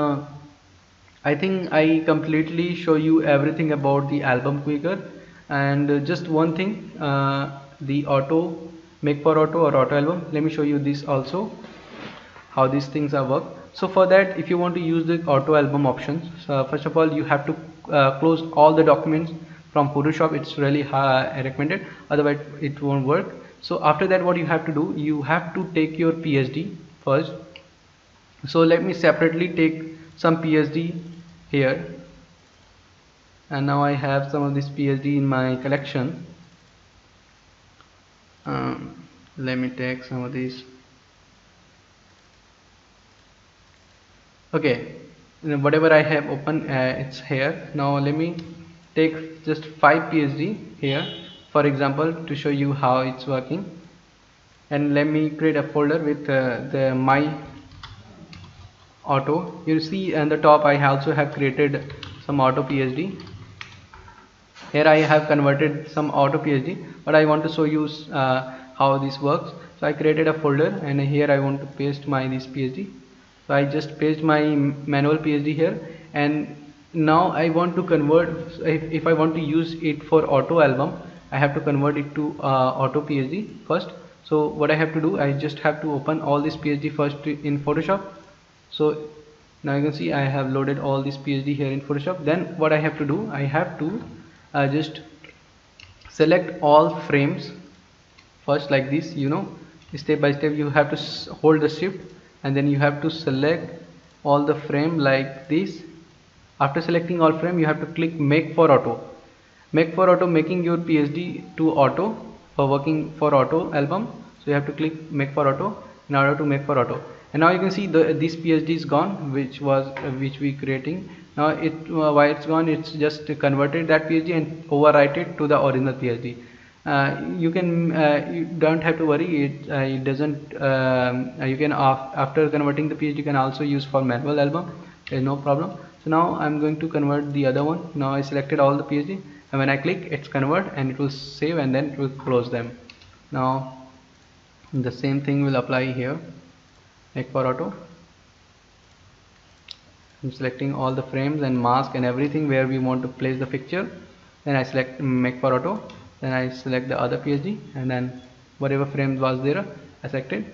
Speaker 1: I think I completely show you everything about the album quicker. And just one thing, the auto make for auto or auto album, let me show you this also, how these things are work. So for that, if you want to use the auto album options, so first of all you have to close all the documents from Photoshop. It's really recommended, otherwise it won't work. So after that, what you have to do, you have to take your PSD first. So let me separately take some PSD here, and now I have some of this PSD in my collection. Let me take some of these. Okay, whatever I have open, it's here. Now let me take just 5 PSD here, for example, to show you how it's working. And let me create a folder with the my auto. You see on the top I also have created some auto PSD. Here I have converted some auto PSD, but I want to show you how this works. So I created a folder, and here I want to paste my this PSD. So I just paste my manual PSD here, and now I want to convert. If I want to use it for auto album, I have to convert it to auto PSD first. So what I have to do, I just have to open all this PSD first in Photoshop. So now you can see I have loaded all this PSD here in Photoshop. Then what I have to do, I have to just select all frames first, like this, step by step. You have to hold the shift, and then you have to select all the frame like this. After selecting all frame, you have to click make for auto. Make for auto, making your PSD to auto for working for auto album. So you have to click make for auto in order to make for auto. And now you can see this PSD is gone, which we creating. Now why it's gone, it's just converted that PSD and overwrite it to the original PSD. You don't have to worry, it doesn't you can after converting the PSD, you can also use for manual album. There's no problem. So now I'm going to convert the other one. Now I selected all the PSD, and when I click, it's convert, and it will save, and then it will close them. Now the same thing will apply here. Make for auto. I'm selecting all the frames and mask and everything where we want to place the picture. Then I select make for auto. Then I select the other PSD, and then whatever frame was there, I selected.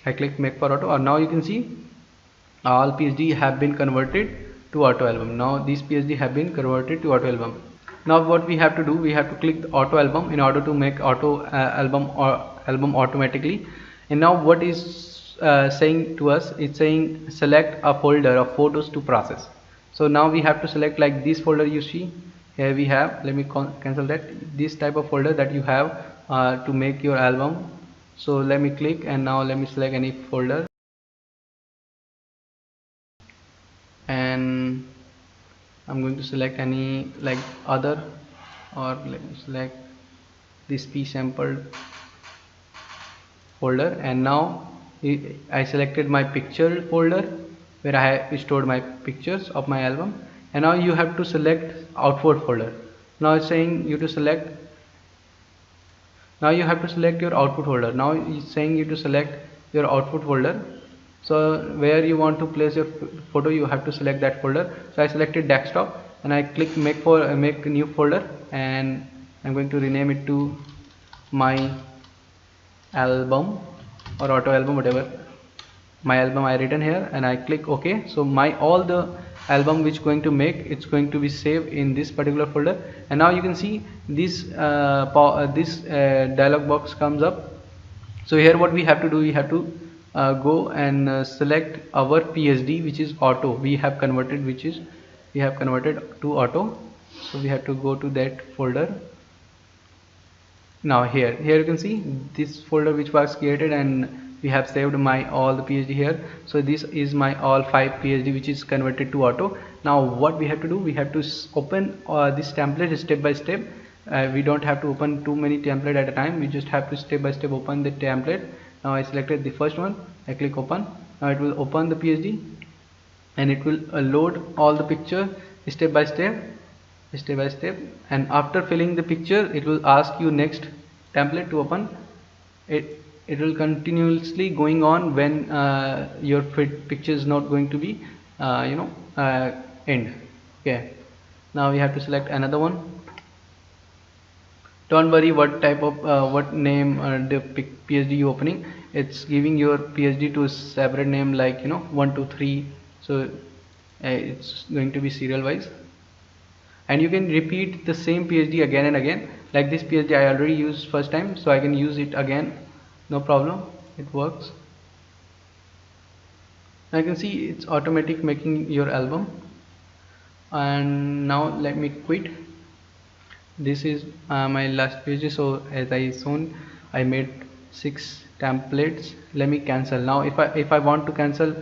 Speaker 1: I click make for auto, and now you can see all PSD have been converted to auto album. Now these PSD have been converted to auto album. Now what we have to do, we have to click the auto album in order to make auto album automatically. And now what is saying to us, it's saying select a folder of photos to process. So now we have to select like this folder. You see here we have, let me cancel that, this type of folder that you have to make your album. So let me click, and now let me select any folder, and I'm going to select any like other, or let me select this p sampled folder. And now I selected my picture folder where I have stored my pictures of my album. And now you have to select output folder. Now it's saying you to select, now you have to select your output folder. Now it's saying you to select your output folder. So where you want to place your photo, you have to select that folder. So I selected desktop, and I click make a new folder, and I'm going to rename it to my album or auto album, whatever my album I written here, and I click OK. So my all the album which going to make, it's going to be saved in this particular folder. And now you can see this dialog box comes up. So here what we have to do, we have to go and select our PSD, which is auto. We have converted to auto. So we have to go to that folder. Now here you can see this folder which was created, and we have saved my all the PSD here. So this is my all 5 PSD which is converted to auto. Now what we have to do, we have to open this template step by step. We don't have to open too many templates at a time. We just have to step by step open the template. Now I selected the first one, I click open. Now it will open the PSD, and it will load all the picture step by step. step by step, and after filling the picture it will ask you next template to open. It will continuously going on when your picture is not going to be end. Okay, now we have to select another one. Don't worry what type of what name the PSD you opening. It's giving your PSD to a separate name, like 1 2 3. So it's going to be serial wise, and you can repeat the same PSD again and again. Like this PSD I already used first time, so I can use it again, no problem, it works. I can see it's automatic making your album. And now let me quit. This is my last page. So as I shown, I made 6 templates. Let me cancel. Now if I want to cancel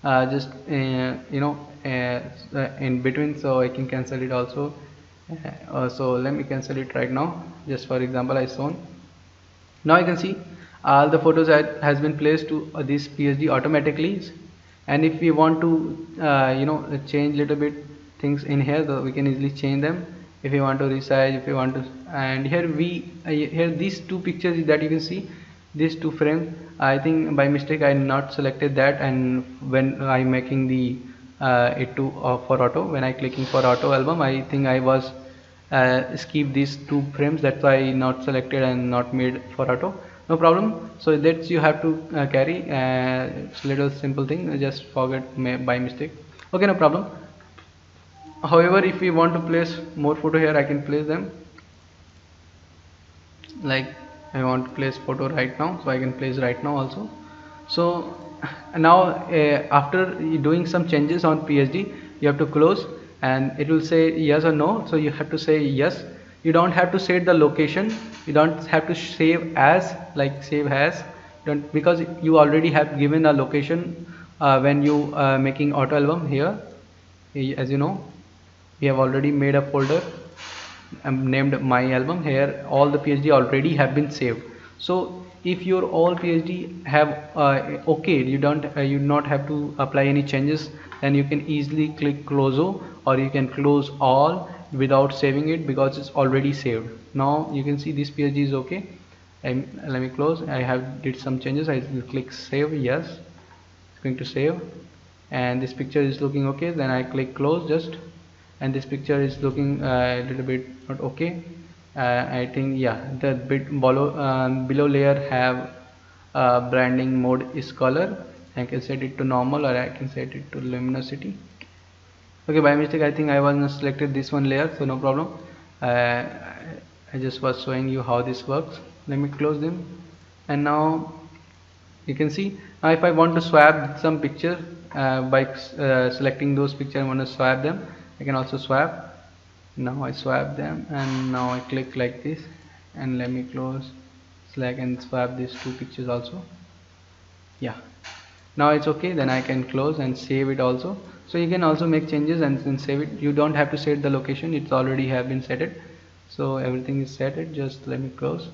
Speaker 1: just in between, so I can cancel it also. So let me cancel it right now, just for example I shown. Now you can see all the photos has been placed to this PSD automatically. And if we want to change little bit things in here, so we can easily change them. If you want to resize, if you want to, and here here these 2 pictures that you can see, these 2 frames, I think by mistake I not selected that, and when I'm making the it to for auto, when I clicking for auto album, I think I was skip these 2 frames, that's why I not selected and not made for auto. No problem. So that you have to carry. It's little simple thing, just forget by mistake. Okay, no problem. However, if we want to place more photo here, I can place them. Like I want to place photo right now, so I can place right now also. So now after doing some changes on PSD, you have to close, and it will say yes or no. So you have to say yes. You don't have to set the location, you don't have to save as, like save as, because you already have given a location when you making auto album. Here as you know, we have already made a folder named my album. Here all the PSD already have been saved. So if your all PSD have okay, you not have to apply any changes, then you can easily click close, or you can close all without saving it, because it's already saved. Now you can see this PSD is okay, and let me close. I have did some changes. I will click save. Yes, it's going to save, and this picture is looking okay. Then I click close just, and this picture is looking a little bit not okay. I think yeah, the bit below layer have branding mode is color. I can set it to normal, or I can set it to luminosity. Okay, by mistake I think I was not selected this one layer, so no problem. I just was showing you how this works. Let me close them, and now you can see. Now if I want to swap some picture by selecting those pictures, I want to swap them, I can also swap. Now I swap them, and now I click like this, and let me close, select and swap these 2 pictures also. Yeah, now it's okay. Then I can close and save it also. So you can also make changes and then save it. You don't have to set the location, it's already have been set it. So everything is set it. Just let me close.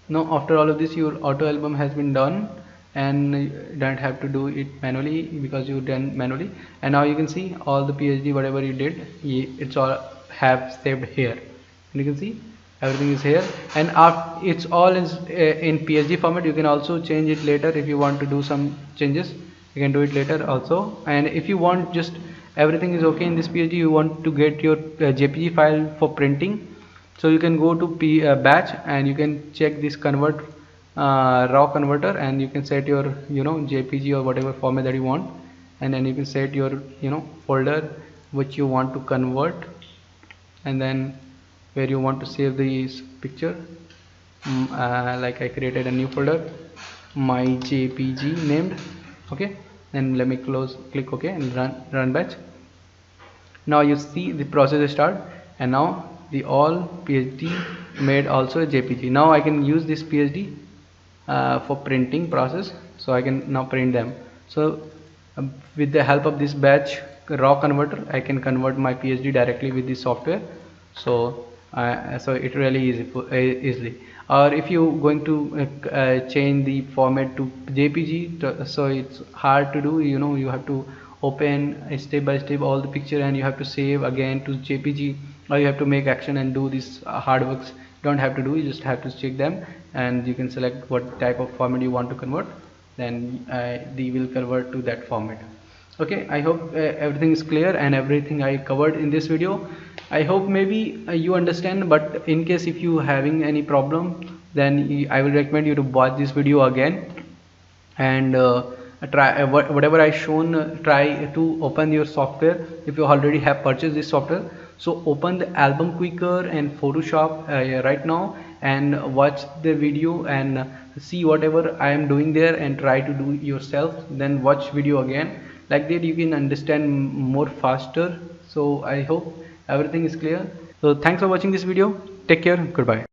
Speaker 1: Now after all of this, your auto album has been done, and you don't have to do it manually, because you done manually. And now you can see all the PSD whatever you did, it's all have saved here, and you can see everything is here, and it's all in PSD format. You can also change it later if you want to do some changes. You can do it later also. And if you want just everything is okay in this PSD, you want to get your JPG file for printing, so you can go to batch, and you can check this convert raw converter, and you can set your JPG or whatever format that you want, and then you can set your folder which you want to convert, and then where you want to save this picture. Like I created a new folder, my JPG named. Okay, then let me click OK and run batch. Now you see the process start, and now the all PSD made also a JPG. Now I can use this PSD for printing process, so I can now print them. So with the help of this batch raw converter, I can convert my PSD directly with this software. So it really easily. Or if you going to change the format to JPG, so it's hard to do. You have to open step by step all the picture, and you have to save again to JPG, or you have to make action and do this hard works. You don't have to do, you just have to check them, and you can select what type of format you want to convert, then they will convert to that format. Okay, I hope everything is clear and everything I covered in this video. I hope maybe you understand, but in case if you having any problem, then I will recommend you to watch this video again, and try whatever I shown. Try to open your software if you already have purchased this software. So open the Album Quicker and Photoshop right now, and watch the video and see whatever I am doing there, and try to do yourself, then watch video again. Like that you can understand more faster. So I hope everything is clear. So thanks for watching this video. Take care. Goodbye.